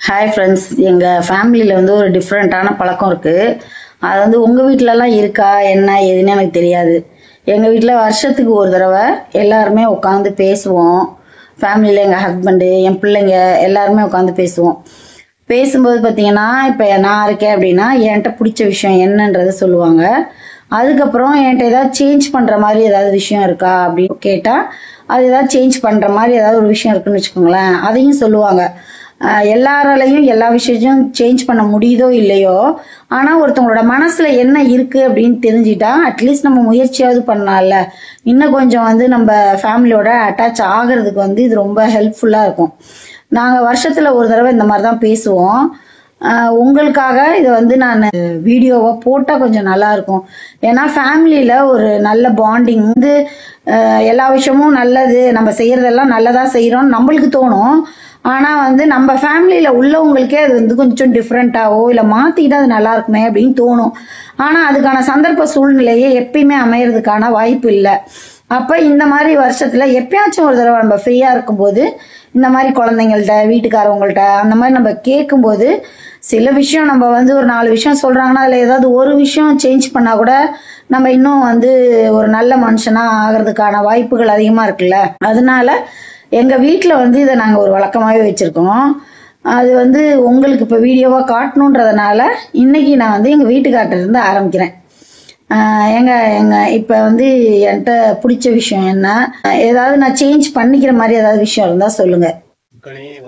Hi friends, எங்கள் ஃபேமிலியில் வந்து ஒரு டிஃப்ரெண்ட்டான பழக்கம் இருக்குது. அது வந்து உங்கள் வீட்டிலலாம் இருக்கா என்ன ஏதுன்னு எனக்கு தெரியாது. எங்கள் வீட்டில் வருஷத்துக்கு ஒரு தடவை எல்லாருமே உட்காந்து பேசுவோம். ஃபேமிலியில் எங்கள் ஹஸ்பண்டு, என் பிள்ளைங்க எல்லாருமே உட்காந்து பேசுவோம். பேசும்போது பார்த்தீங்கன்னா, இப்போ நான் இருக்கேன் அப்படின்னா என்கிட்ட பிடிச்ச விஷயம் என்னன்றதை சொல்லுவாங்க. அதுக்கப்புறம் என்கிட்ட ஏதாவது சேஞ்ச் பண்ணுற மாதிரி ஏதாவது விஷயம் இருக்கா அப்படின்னு கேட்டால், அது ஏதாவது சேஞ்ச் பண்ணுற மாதிரி ஏதாவது ஒரு விஷயம் இருக்குன்னு வச்சுக்கோங்களேன், அதையும் சொல்லுவாங்க. எல்லாராலையும் எல்லா விஷயத்தையும் சேஞ்ச் பண்ண முடியுதோ இல்லையோ, ஆனால் ஒருத்தவங்களோட மனசில் என்ன இருக்குது அப்படின்னு தெரிஞ்சுட்டா அட்லீஸ்ட் நம்ம முயற்சியாவது பண்ணலாம்ல. இன்னும் கொஞ்சம் வந்து நம்ம ஃபேமிலியோட அட்டாச் ஆகிறதுக்கு வந்து இது ரொம்ப ஹெல்ப்ஃபுல்லாக இருக்கும். நாங்கள் வருஷத்தில் ஒரு தடவை இந்த மாதிரி தான் பேசுவோம். உங்களுக்காக இதை வந்து நான் வீடியோவை போட்டால் கொஞ்சம் நல்லாயிருக்கும். ஏன்னா ஃபேமிலியில் ஒரு நல்ல பாண்டிங் வந்து எல்லா விஷயமும் நல்லது, நம்ம செய்கிறதெல்லாம் நல்லதாக செய்கிறோன்னு நம்மளுக்கு தோணும். ஆனால் வந்து நம்ம ஃபேமிலியில் உள்ளவங்களுக்கே அது வந்து கொஞ்சம் டிஃப்ரெண்ட்டாகவோ இல்லை மாற்றிக்கிட்டால் அது நல்லா இருக்குமே அப்படின்னு தோணும். ஆனால் அதுக்கான சந்தர்ப்ப சூழ்நிலையே எப்பயுமே அமையறதுக்கான வாய்ப்பு இல்லை. அப்போ இந்த மாதிரி வருஷத்தில் எப்பயாச்சும் ஒரு தடவை நம்ம ஃப்ரீயாக இருக்கும்போது இந்த மாதிரி குழந்தைங்கள்ட்ட, வீட்டுக்காரவங்கள்ட்ட அந்த மாதிரி நம்ம கேட்கும்போது சில விஷயம் நம்ம வந்து ஒரு 4 விஷயம் சொல்கிறாங்கன்னா அதில் ஏதாவது ஒரு விஷயம் சேஞ்ச் பண்ணால் கூட நம்ம இன்னும் வந்து ஒரு நல்ல மனுஷனாக ஆகிறதுக்கான வாய்ப்புகள் அதிகமாக இருக்குல்ல. அதனால எங்கள் வீட்டில் வந்து இதை நாங்கள் ஒரு வழக்கமாகவே வச்சுருக்கோம். அது வந்து உங்களுக்கு இப்போ வீடியோவாக காட்டணுன்றதுனால இன்னைக்கு நான் வந்து எங்கள் வீட்டுக்கார்ட்டிருந்து ஆரம்பிக்கிறேன். இப்போ வந்து என்கிட்ட பிடிச்ச விஷயம் என்ன, ஏதாவது நான் சேஞ்ச் பண்ணிக்கிற மாதிரி ஏதாவது விஷயம் இருந்தால் சொல்லுங்கள்.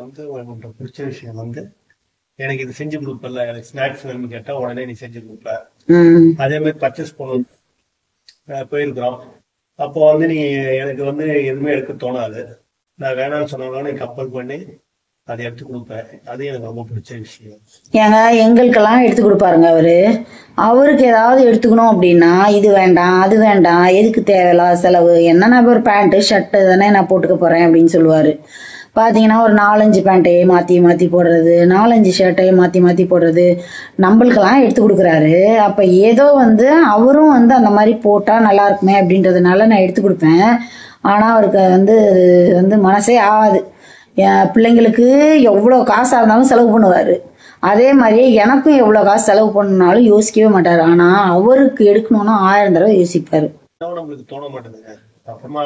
வந்து உங்கள்கிட்ட பிடிச்ச விஷயம் வந்து எனக்கு இது செஞ்சு கொடுப்பல, எனக்கு ஸ்நாக்ஸ் வேணும்னு கேட்டால் உடனே நீ செஞ்சு கொடுப்ப. அதே மாதிரி பர்ச்சேஸ் பண்ண போயிருக்கிறோம். அப்போ வந்து நீ எனக்கு வந்து எதுவுமே எடுக்க தோணாது. நான் வேணாம்னு சொன்னாலும் நீ கம்பல் பண்ணி அதை எடுத்து கொடுப்பேன். அது எனக்கு ரொம்ப பிடிச்ச விஷயம். ஏங்க எங்களுக்கெல்லாம் எடுத்து கொடுப்பாருங்க அவருக்கு ஏதாவது எடுத்துக்கணும் அப்படின்னா இது வேண்டாம் அது வேண்டாம், எதுக்கு தேவையில்லாத செலவு, என்ன நான் ஒரு பேண்ட்டு ஷர்ட்டு தானே நான் போட்டுக்க போகிறேன் அப்படின்னு சொல்லுவார். பார்த்தீங்கன்னா ஒரு 4-5 பேண்ட்டையே மாற்றி மாற்றி போடுறது, 4-5 ஷர்ட்டையே மாற்றி மாற்றி போடுறது, நம்மளுக்கெல்லாம் எடுத்து கொடுக்குறாரு. அப்போ ஏதோ வந்து அவரும் வந்து அந்த மாதிரி போட்டால் நல்லா இருக்குமே அப்படின்றதுனால நான் எடுத்து கொடுப்பேன். ஆனால் அவருக்கு வந்து மனசே ஆகாது. என் பிள்ளைங்களுக்கு எவ்வளோ காசாக இருந்தாலும் செலவு பண்ணுவார். அதே மாதிரியே எனக்கும் எவ்வளோ காசு செலவு பண்ணாலும் யோசிக்கவே மாட்டார். ஆனால் அவருக்கு எடுக்கணும்னா 1000 தடவை யோசிப்பார். நம்மளுக்கு தோண மாட்டேங்குங்க. அப்புறமா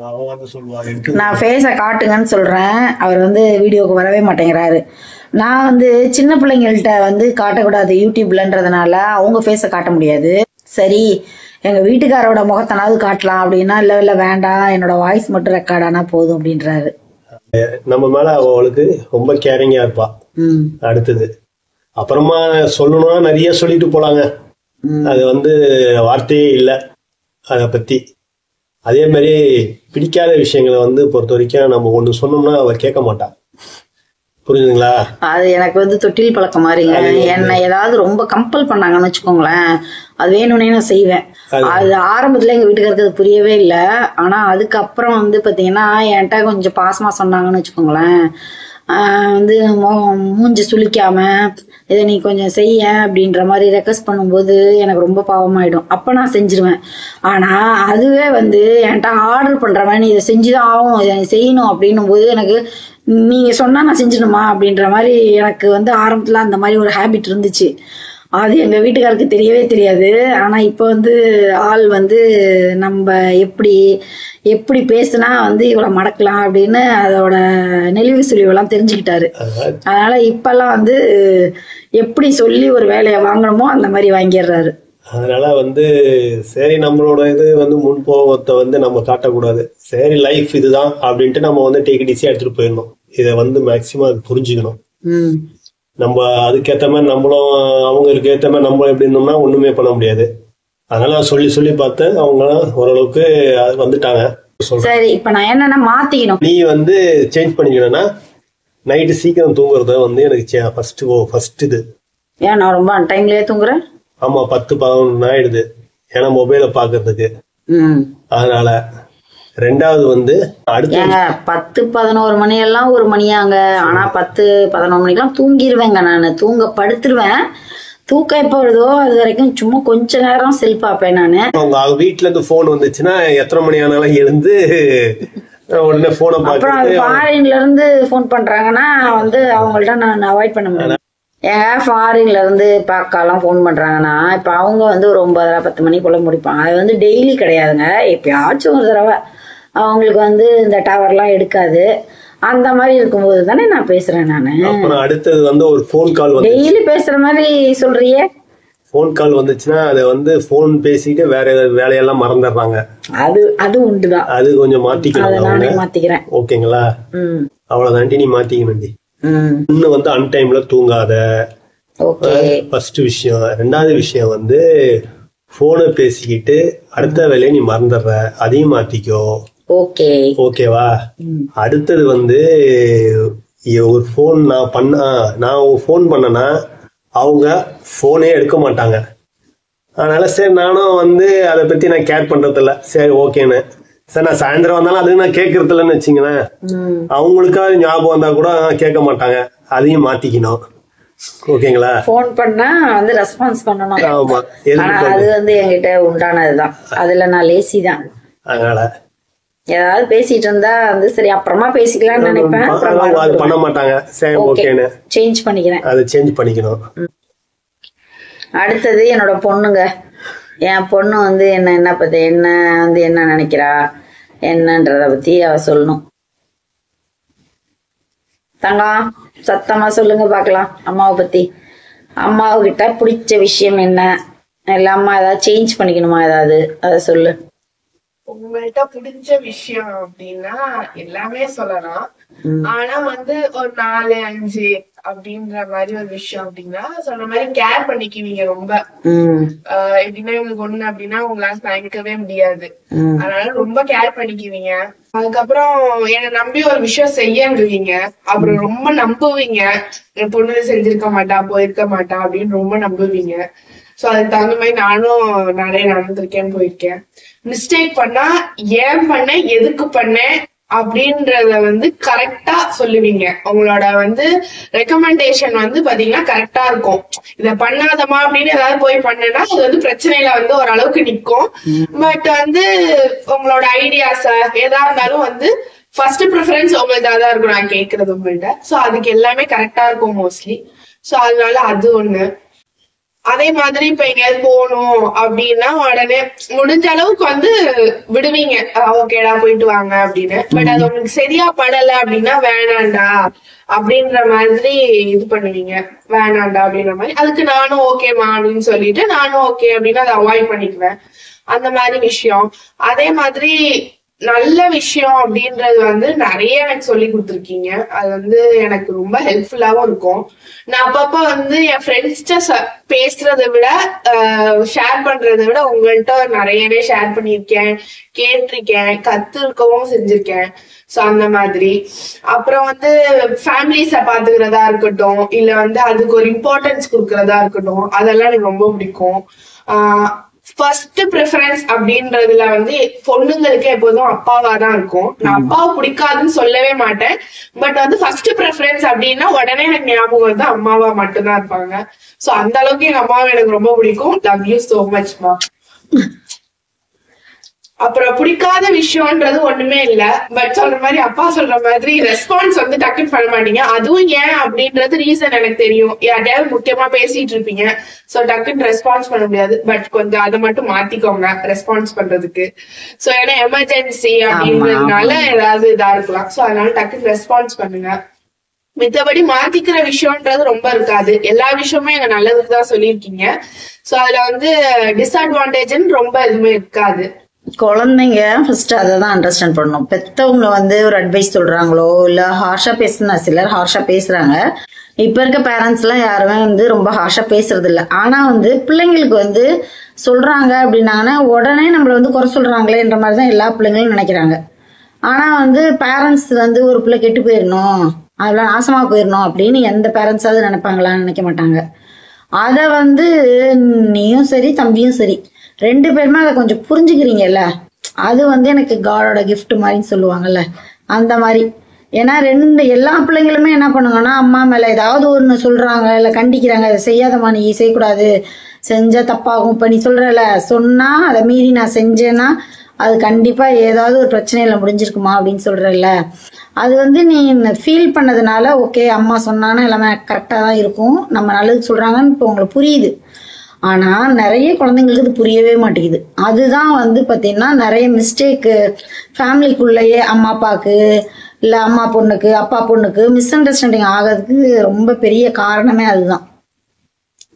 அவன் வந்து சொல்லுவாரு, நான் ஃபேஸை காட்டுங்கன்னு சொல்கிறேன், அவர் வந்து வீடியோவுக்கு வரவே மாட்டேங்கிறாரு. நான் வந்து சின்ன பிள்ளைங்கள்ட்ட வந்து காட்டக்கூடாது யூடியூப்லன்றதுனால அவங்க ஃபேஸை காட்ட முடியாது. சரி, எங்கள் வீட்டுக்காரோட முகத்தனாவது காட்டலாம் அப்படின்னா இல்லை வேண்டாம், என்னோட வாய்ஸ் மட்டும் ரெக்கார்ட் ஆனால் போதும் அப்படின்றாரு. நம்ம மேல அவளுக்கு ரொம்ப கேரிங்கா இருப்பா. அடுத்தது அப்புறமா சொல்லணும்னா நிறைய சொல்லிட்டு போலாங்க. அது வந்து வார்த்தையே இல்லை அதை பத்தி. அதே மாதிரி பிடிக்காத விஷயங்களை வந்து பொறுத்த வரைக்கும் நம்ம ஒண்ணு சொன்னோம்னா அவ கேட்க மாட்டா. புரியுதுங்களா? அது எனக்கு வந்து தொட்டில் பழக்கம் மாதிரிங்க. என்ன ஏதாவது ரொம்ப கம்பல் பண்ணாங்கன்னு வச்சுக்கோங்களேன், அது வேணும்னே நான் செய்வேன். அது ஆரம்பத்துல எங்க வீட்டுக்காருக்கு அது புரியவே இல்லை. ஆனா அதுக்கப்புறம் வந்து பாத்தீங்கன்னா என்கிட்ட கொஞ்சம் பாசமா சொன்னாங்கன்னு வச்சுக்கோங்களேன், வந்து மூஞ்சி சுளிக்காம இதை நீ கொஞ்சம் செய்ய அப்படின்ற மாதிரி ரெக்வஸ்ட் பண்ணும்போது எனக்கு ரொம்ப பாவமாயிடும். அப்ப நான் செஞ்சிருவேன். ஆனா அதுவே வந்து என்கிட்ட ஆர்டர் பண்றவன் நீ இதை செஞ்சுதான் ஆகும், இதை செய்யணும் அப்படின்னும் போது எனக்கு நீங்க சொன்னா நான் செஞ்சிடணுமா அப்படின்ற மாதிரி எனக்கு வந்து ஆரம்பத்துல அந்த மாதிரி ஒரு ஹேபிட் இருந்துச்சு. அது எங்க வீட்டுக்காருக்கு தெரியவே தெரியாது. ஆனா இப்ப வந்து ஆள் வந்து நம்ம எப்படி பேசுனா வந்து இவ்வளவு மடக்கலாம் அப்படின்னு அதோட நெளிவு சுழிவெல்லாம் தெரிஞ்சுக்கிட்டாரு. அதனால இப்பெல்லாம் வந்து எப்படி சொல்லி ஒரு வேலையை வாங்கணுமோ அந்த மாதிரி வாங்கிடுறாரு. அதனால வந்து சரி, நம்மளோட இது வந்து முன்போகத்தை வந்து நம்ம காட்டக்கூடாது. சரி, லைஃப் இதுதான் அப்படின்ட்டு நம்ம வந்து டேக் இட் ஈஸியா எடுத்துட்டு போயிடணும். இதை வந்து மேக்சிமம் அது புரிஞ்சுக்கணும். நம்ம அதுக்கேற்ற மாதிரி நம்மளும் அவங்களுக்கு ஏற்ற மாதிரி நம்மளும் எப்படி இருந்தோம்னா ஒண்ணுமே பண்ண முடியாது. அதனால சொல்லி பார்த்து அவங்க ஓரளவுக்கு வந்துட்டாங்க. சரி, இப்ப நான் என்னன்னா மாத்திக்கணும். நீ வந்து சேஞ்ச் பண்ணிக்கணும்னா நைட்டு சீக்கிரம் தூங்குறத வந்து எனக்கு ஃபர்ஸ்ட் இது. ஏன் நான் ரொம்ப டைம்லயே தூங்குறேன்? ஆமா, 10-11 ஆயிடுது ஏன்னா மொபைல பாக்குறதுக்கு. அதனால ரெண்டாவது வந்து அடுத்த 10-11 மணி எல்லாம் ஒரு மணியாங்க. ஆனா 10-11 மணிக்கெல்லாம் தூங்கிடுவேங்க. நான் படுத்துருவேன். தூக்கம் எப்ப வருதோ அது வரைக்கும் சும்மா கொஞ்ச நேரம் செல் பார்ப்பேன் நானு. அவங்க வீட்டுல இருந்து போன் வந்துச்சுன்னா எத்தனை மணி ஆனாலும் எழுந்து உடனே போனை அப்புறம் பார்த்து ஃபாரின்ல இருந்து போன் பண்றாங்கன்னா வந்து அவங்கள்ட்ட நான் அவாய்ட் பண்ண முடியும். ஏங்க ஃபாரின்ல இருந்து பார்க்கலாம் போன் பண்றாங்கன்னா இப்ப அவங்க வந்து ஒரு 9:30-10 மணிக்குள்ள முடிப்பாங்க. அது வந்து டெய்லி கிடையாதுங்க, எப்பயாச்சும் ஒரு தடவை அவங்களுக்கு வந்து இந்த டவர்லாம் எடுக்காது. அந்த மாதிரி இருக்கும்போது தானே நான் பேசுறேன். நானு அப்புறம் அடுத்தது வந்து ஒரு போன் கால் வந்து டெய்லி பேசுற மாதிரி சொல்றியே. போன் கால் வந்துச்சுன்னா அதை வந்து போன் பேசிட்டு வேற வேலையெல்லாம் மறந்துடுறாங்க. அது உண்டுதான், அது கொஞ்சம் மாத்திக்கணும். நானே மாத்திக்கிறேன். ஓகேங்களா? அவ்வளவுதாண்டி நீ மாத்திக்கணும்டி. இன்னும் வந்து அன்டைம்ல தூங்காத, ஃபர்ஸ்ட் விஷயம். ரெண்டாவது விஷயம் வந்து போனை பேசிக்கிட்டு அடுத்த வேலையை நீ மறந்துடுற, அதையும் மாத்திக்கோ. ஓகேவா? அடுத்தது வந்து ஒரு போன் நான் போன் பண்ணனா அவங்க போனே எடுக்க மாட்டாங்க. அதனால சரி நானும் வந்து அதை பத்தி நான் கேர் பண்றது இல்ல. சரி ஓகேன்னு சார் நான் சாயந்தரம் வந்தாலும் அதுக்கு நான் கேட்கறது இல்லைன்னு வச்சுங்களேன். அவங்களுக்காக ஞாபகம் வந்தா கூட கேட்க மாட்டாங்க, அதையும் மாத்திக்கணும். ஓகேங்களா? போன் பண்ணா வந்து ரெஸ்பான்ஸ் பண்ணணும். ஆமா, அது வந்து என்கிட்ட உண்டானதுதான். அதுல நான் லேசி தான். அதனால ஏதாவது பேசிட்டு இருந்தா வந்து சரி அப்புறமா பேசிக்கலாம்னு நினைப்பேன். அது பண்ண மாட்டாங்க. சரி ஓகேன்னு சேஞ்ச் பண்ணிக்கிறேன். அதை சேஞ்ச் பண்ணிக்கணும். அடுத்தது என்னோட பொண்ணுங்க. என் பொண்ணு வந்து என்ன பத்தி என்ன நினைக்கிறா என்னன்றத பத்தி அவ சொல்லணும். தங்கம் சத்தமா சொல்லுங்க பாக்கலாம் அம்மாவை பத்தி. அம்மாவுகிட்ட பிடிச்ச விஷயம் என்ன, இல்ல அம்மா ஏதாவது சேஞ்ச் பண்ணிக்கணுமா ஏதாவது, அத சொல்லு. உங்கள்கிட்ட பிடிச்ச விஷயம் அப்படின்னா எல்லாமே சொல்லலாம். ஆனா வந்து ஒரு 4-5 அப்படின்ற மாதிரி ஒரு விஷயம் அப்படின்னா சொன்ன மாதிரி கேர் பண்ணிக்குவீங்க ரொம்ப. எப்படின்னா இவங்களுக்கு ஒண்ணு அப்படின்னா உங்களால தாங்கிக்கவே முடியாது, அதனால ரொம்ப கேர் பண்ணிக்குவீங்க. அதுக்கப்புறம் என்னை நம்பி ஒரு விஷயம் செய்யுவீங்க, அப்புறம் ரொம்ப நம்புவீங்க. என் பொண்ணு செஞ்சிருக்க மாட்டா போயிருக்க மாட்டா அப்படின்னு ரொம்ப நம்புவீங்க. சோ அதுக்கு தகுந்த மாதிரி நானும் நிறைய நடந்திருக்கேன், போயிருக்கேன். மிஸ்டேக் பண்ணா ஏன் பண்ண எதுக்கு பண்ணேன் அப்படின்றத வந்து கரெக்டா சொல்லுவீங்க. உங்களோட வந்து ரெக்கமெண்டேஷன் வந்து பாத்தீங்கன்னா கரெக்டா இருக்கும். இத பண்ணாதமா அப்படின்னு ஏதாவது போய் பண்ணனா அது வந்து பிரச்சனையில வந்து ஓரளவுக்கு நிக்கும். பட் வந்து உங்களோட ஐடியாஸ் எதா இருந்தாலும் வந்து ஃபர்ஸ்ட் ப்ரிஃபரன்ஸ் உங்கள்ட்ட தான் இருக்கும் நான் கேக்குறது உங்கள்ட்ட. சோ அதுக்கு எல்லாமே கரெக்டா இருக்கும் மோஸ்ட்லி. சோ அதனால அது ஒண்ணு. அதே மாதிரி இப்ப எங்கேயாவது போகணும் அப்படின்னா உடனே முடிஞ்ச அளவுக்கு வந்து விடுவீங்க, ஓகேடா போயிட்டு வாங்க அப்படின்னு. பட் அது உங்களுக்கு சரியா படல அப்படின்னா வேணாண்டா அப்படின்ற மாதிரி இது பண்ணுவீங்க, வேணாண்டா அப்படின்ற மாதிரி. அதுக்கு நானும் ஓகேமா அப்படின்னு சொல்லிட்டு நானும் ஓகே அப்படின்னு அதை அவாய்ட் பண்ணிக்குவேன். அந்த மாதிரி விஷயம். அதே மாதிரி நல்ல விஷயம் அப்படின்றது வந்து நிறைய எனக்கு சொல்லி கொடுத்துருக்கீங்க. அது வந்து எனக்கு ரொம்ப ஹெல்ப்ஃபுல்லாவும் இருக்கும். நான் அப்பப்ப வந்து என் ஃப்ரெண்ட்ஸ்ட பேசுறதை விட ஷேர் பண்றதை விட உங்கள்கிட்ட நிறையவே ஷேர் பண்ணியிருக்கேன், கேட்டிருக்கேன், கத்துருக்கவும் செஞ்சிருக்கேன். சோ அந்த மாதிரி. அப்புறம் வந்து ஃபேமிலிஸ பாத்துக்கிறதா இருக்கட்டும், இல்ல வந்து அதுக்கு ஒரு இம்பார்ட்டன்ஸ் கொடுக்கறதா இருக்கட்டும், அதெல்லாம் எனக்கு ரொம்ப பிடிக்கும். ஃபர்ஸ்ட் ப்ரிஃபரன்ஸ் அப்படின்றதுல வந்து பொண்ணுங்களுக்கு எப்போதும் அப்பாவா தான் இருக்கும். நான் அப்பாவை பிடிக்காதுன்னு சொல்லவே மாட்டேன். பட் வந்து ஃபர்ஸ்ட் ப்ரிஃபரன்ஸ் அப்படின்னா உடனே எனக்கு ஞாபகம் வந்து அம்மாவா மட்டும்தான் இருப்பாங்க. சோ அந்த அளவுக்கு எங்க அம்மாவை எனக்கு ரொம்ப பிடிக்கும். லவ் யூ சோ மச் மா. அப்புறம் பிடிக்காத விஷயம்ன்றது ஒண்ணுமே இல்ல. பட் சொல்ற மாதிரி அப்பா சொல்ற மாதிரி ரெஸ்பான்ஸ் வந்து டக்குன்னு பண்ண மாட்டீங்க. அதுவும் ஏன் அப்படின்றது ரீசன் எனக்கு தெரியும். யார்ட்டையாவது முக்கியமா பேசிட்டு இருப்பீங்க, சோ டக்குன்னு ரெஸ்பான்ஸ் பண்ண முடியாது. பட் கொஞ்சம் அதை மட்டும் மாத்திக்கோங்க ரெஸ்பான்ஸ் பண்றதுக்கு. சோ ஏன்னா எமர்ஜென்சி அப்படின்றதுனால ஏதாவது இதா இருக்கலாம். சோ அதனால டக்குன்னு ரெஸ்பான்ஸ் பண்ணுங்க. மித்தபடி மாத்திக்கிற விஷயம்ன்றது ரொம்ப இருக்காது. எல்லா விஷயமுமே எங்க நல்லதுக்கு தான் சொல்லியிருக்கீங்க. சோ அதுல வந்து டிஸ்அட்வான்டேஜ்ன்னு ரொம்ப எதுவுமே இருக்காது. குழந்தைங்க ஃபர்ஸ்ட் அதை தான் அண்டர்ஸ்டாண்ட் பண்ணணும். பெத்தவங்க வந்து ஒரு அட்வைஸ் சொல்றாங்களோ இல்ல ஹார்ஷா பேசுனா, சிலர் ஹார்ஷா பேசுறாங்க. இப்ப இருக்க பேரண்ட்ஸ் எல்லாம் யாருமே வந்து ரொம்ப ஹார்ஷா பேசுறது இல்ல. ஆனா வந்து பிள்ளைங்களுக்கு வந்து சொல்றாங்க அப்படின்னாங்கன்னா உடனே நம்மள வந்து குறை சொல்றாங்களேன்ற மாதிரிதான் எல்லா பிள்ளைங்களும் நினைக்கிறாங்க. ஆனா வந்து பேரண்ட்ஸ் வந்து ஒரு பிள்ளை கெட்டு போயிடணும், அதெல்லாம் நாசமா போயிடணும் அப்படின்னு எந்த பேரண்ட்ஸாவது நினைப்பாங்களான்னு நினைக்க மாட்டாங்க. அத வந்து நீயும் சரி தம்பியும் சரி 2 பேருமே அதை கொஞ்சம் புரிஞ்சுக்கிறீங்கல்ல, அது வந்து எனக்கு காடோட கிஃப்ட் மாதிரின்னு சொல்லுவாங்கல்ல, அந்த மாதிரி. ஏன்னா எல்லா பிள்ளைங்களுமே என்ன பண்ணுங்கன்னா அம்மா மேல ஏதாவது ஒண்ணு சொல்றாங்க இல்ல கண்டிக்கிறாங்க, இதை செய்யாதம்மா, நீ செய்யக்கூடாது, செஞ்சா தப்பாகும், இப்ப நீ சொல்றல சொன்னா அதை மீறி நான் செஞ்சேன்னா அது கண்டிப்பா ஏதாவது ஒரு பிரச்சனையில முடிஞ்சிருக்குமா அப்படின்னு சொல்றல்ல, அது வந்து நீ ஃபீல் பண்ணதுனால ஓகே அம்மா சொன்னானா எல்லாமே கரெக்டா தான் இருக்கும், நம்ம நல்லது சொல்றாங்கன்னு இப்போ உங்களுக்கு புரியுது. ஆனா நிறைய குழந்தைங்களுக்கு இது புரியவே மாட்டேங்குது. அதுதான் வந்து பாத்தீங்கன்னா நிறைய மிஸ்டேக் ஃபேமிலிக்குள்ளேயே அம்மா அப்பாவுக்கு இல்ல அம்மா பொண்ணுக்கு அப்பா பொண்ணுக்கு மிஸ் அண்டர்ஸ்டாண்டிங் ஆகிறதுக்கு ரொம்ப பெரிய காரணமே அதுதான்.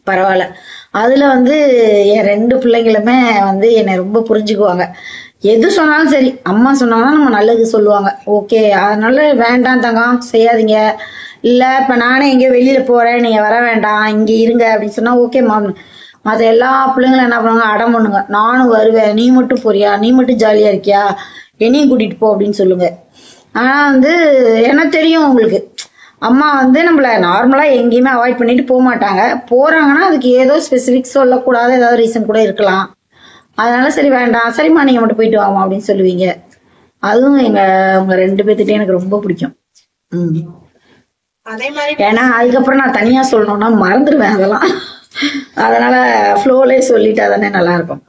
பரவாயில்ல, அதுல வந்து என் 2 பிள்ளைங்களுமே வந்து என்னை ரொம்ப புரிஞ்சுக்குவாங்க. எது சொன்னாலும் சரி, அம்மா சொன்னாங்கன்னா நம்ம நல்லது சொல்லுவாங்க. ஓகே, அதனால வேண்டாம் தங்கம் செய்யாதீங்க, இல்ல இப்ப நானே எங்கேயோ வெளியில போறேன் நீங்க வர வேண்டாம் இங்க இருங்க அப்படின்னு சொன்னா ஓகே மாம். மற்ற எல்லா பிள்ளைங்களும் என்ன பண்ணுவாங்க, அடம் பண்ணுங்க, நானும் வருவேன், நீ மட்டும் போறியா, நீ மட்டும் ஜாலியா இருக்கியா, என்னையும் கூட்டிட்டு போ அப்படின்னு சொல்லுங்க. ஆனா வந்து என்ன தெரியும் உங்களுக்கு, அம்மா வந்து நம்மள நார்மலா எங்கேயுமே அவாய்ட் பண்ணிட்டு போக மாட்டாங்க. போறாங்கன்னா அதுக்கு ஏதோ ஸ்பெசிபிக் சொல்லக்கூடாத ஏதாவது ரீசன் கூட இருக்கலாம். அதனால சரி வேண்டாம், சரிம்மா நீங்க மட்டும் போயிட்டு வாமா அப்படின்னு சொல்லுவீங்க. அதுவும் உங்க 2 பேர்த்திட்டே எனக்கு ரொம்ப பிடிக்கும். அதே மாதிரி ஏன்னா அதுக்கப்புறம் நான் தனியா சொல்லணும்னா மறந்துடுவேன் அதெல்லாம். அதனால ஃப்ளோலயே சொல்லிட்டா தானே நல்லா இருக்கும்.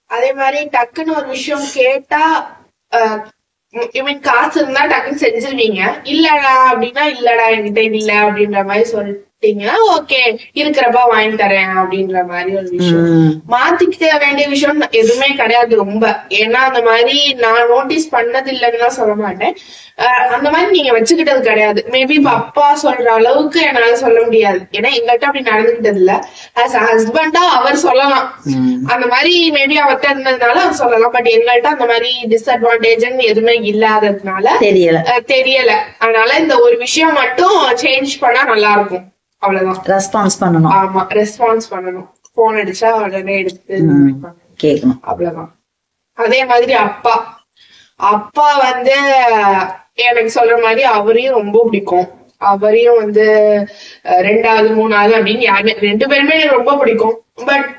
அதே மாதிரி டக்குன்னு ஒரு விஷயம் கேட்டா காசு இருந்தா டக்குன்னு செஞ்சிருவீங்க, இல்லடா அப்படின்னா இல்லடா என்கிட்ட இல்ல அப்படின்ற மாதிரி சொல்லிட்டீங்கன்னா ஓகே இருக்கிறப்ப வாங்கி தரேன் அப்படின்ற மாதிரி ஒரு விஷயம். மாத்திக்க வேண்டிய விஷயம் எதுவுமே கிடையாது ரொம்ப. ஏன்னா அந்த மாதிரி நான் நோட்டீஸ் பண்ணது இல்லைன்னு தான் சொல்ல மாட்டேன், அந்த மாதிரி நீங்க வச்சுக்கிட்டது கிடையாது. மேபி இப்ப அப்பா சொல்ற அளவுக்கு என்னால சொல்ல முடியாது, ஏன்னா எங்கள்கிட்ட அப்படி நடந்துகிட்டது இல்ல. ஆஸ் அ ஹஸ்பண்டா அவர் சொல்லலாம், அந்த மாதிரி மேபி அவர்கிட்ட இருந்ததுனால அவர் சொல்லலாம். பட் எங்கள்கிட்ட அந்த மாதிரி டிஸ்அட்வான்டேஜ் எதுவுமே இல்லாததுனால தெரியல. அதனால இந்த ஒரு விஷயம் மட்டும் சேஞ்ச் பண்ணா நல்லா இருக்கும், அவ்வளவுதான். ரெஸ்பான்ஸ் பண்ணணும். ஆமா, ரெஸ்பான்ஸ் பண்ணணும். போன் அடிச்சா உடனே எடுத்து கேட்கணும், அவ்வளவுதான். அதே மாதிரி அப்பா வந்து எனக்கு சொல்ற மாதிரி அவரையும் ரொம்ப பிடிக்கும். அவரையும் வந்து 2வது 3வது அப்படின்னு யாருமே 2 பேருமே எனக்கு ரொம்ப பிடிக்கும். பட்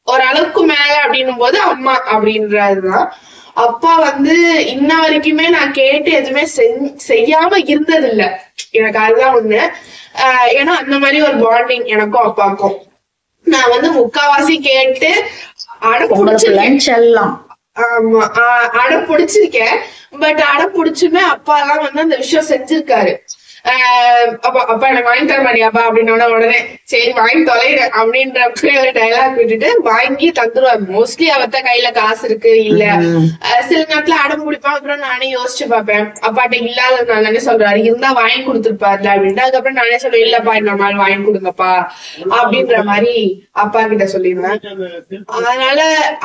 ஒரு அளவுக்கு மேல அப்படின்னும் போது அம்மா அப்படின்றதுதான். அப்பா வந்து இன்ன வரைக்குமே நான் கேட்டு எதுவுமே செய்யாம இருந்தது இல்ல, எனக்கு அதுதான் ஒண்ணு. ஏன்னா அந்த மாதிரி ஒரு பாண்டிங் எனக்கும் அப்பாக்கும். நான் வந்து முக்காவாசி கேட்டு அடம்பிடிச்சிருக்கேன். ஆமா, அடம் பிடிச்சிருக்கேன். பட் அடம் பிடிச்சுமே அப்பா எல்லாம் வந்து அந்த விஷயம் செஞ்சிருக்காரு. அப்பா எனக்கு வாங்கி தர மாட்டியாப்பா அப்படின்னா உடனே சரி வாங்கி தொலைறேன் அப்படின்ற ஒரு டைலாக் விட்டுட்டு வாங்கி தந்துருவாரு. மோஸ்ட்லி அவர்த்த கையில காசு இருக்கு இல்ல, சில நேரத்துல அடம் பிடிப்பான். அப்புறம் நானே யோசிச்சு பாப்பேன், அப்பாட்ட இல்லாததுனாலே சொல்றாரு, இருந்தா வாங்கி கொடுத்துருப்பாருல அப்படின்ட்டு. அதுக்கப்புறம் நானே சொல்லுவேன், இல்லப்பா இந்த மாதிரி வாங்கி கொடுங்கப்பா அப்படின்ற மாதிரி அப்பா கிட்ட சொல்லிடுவேன். அதனால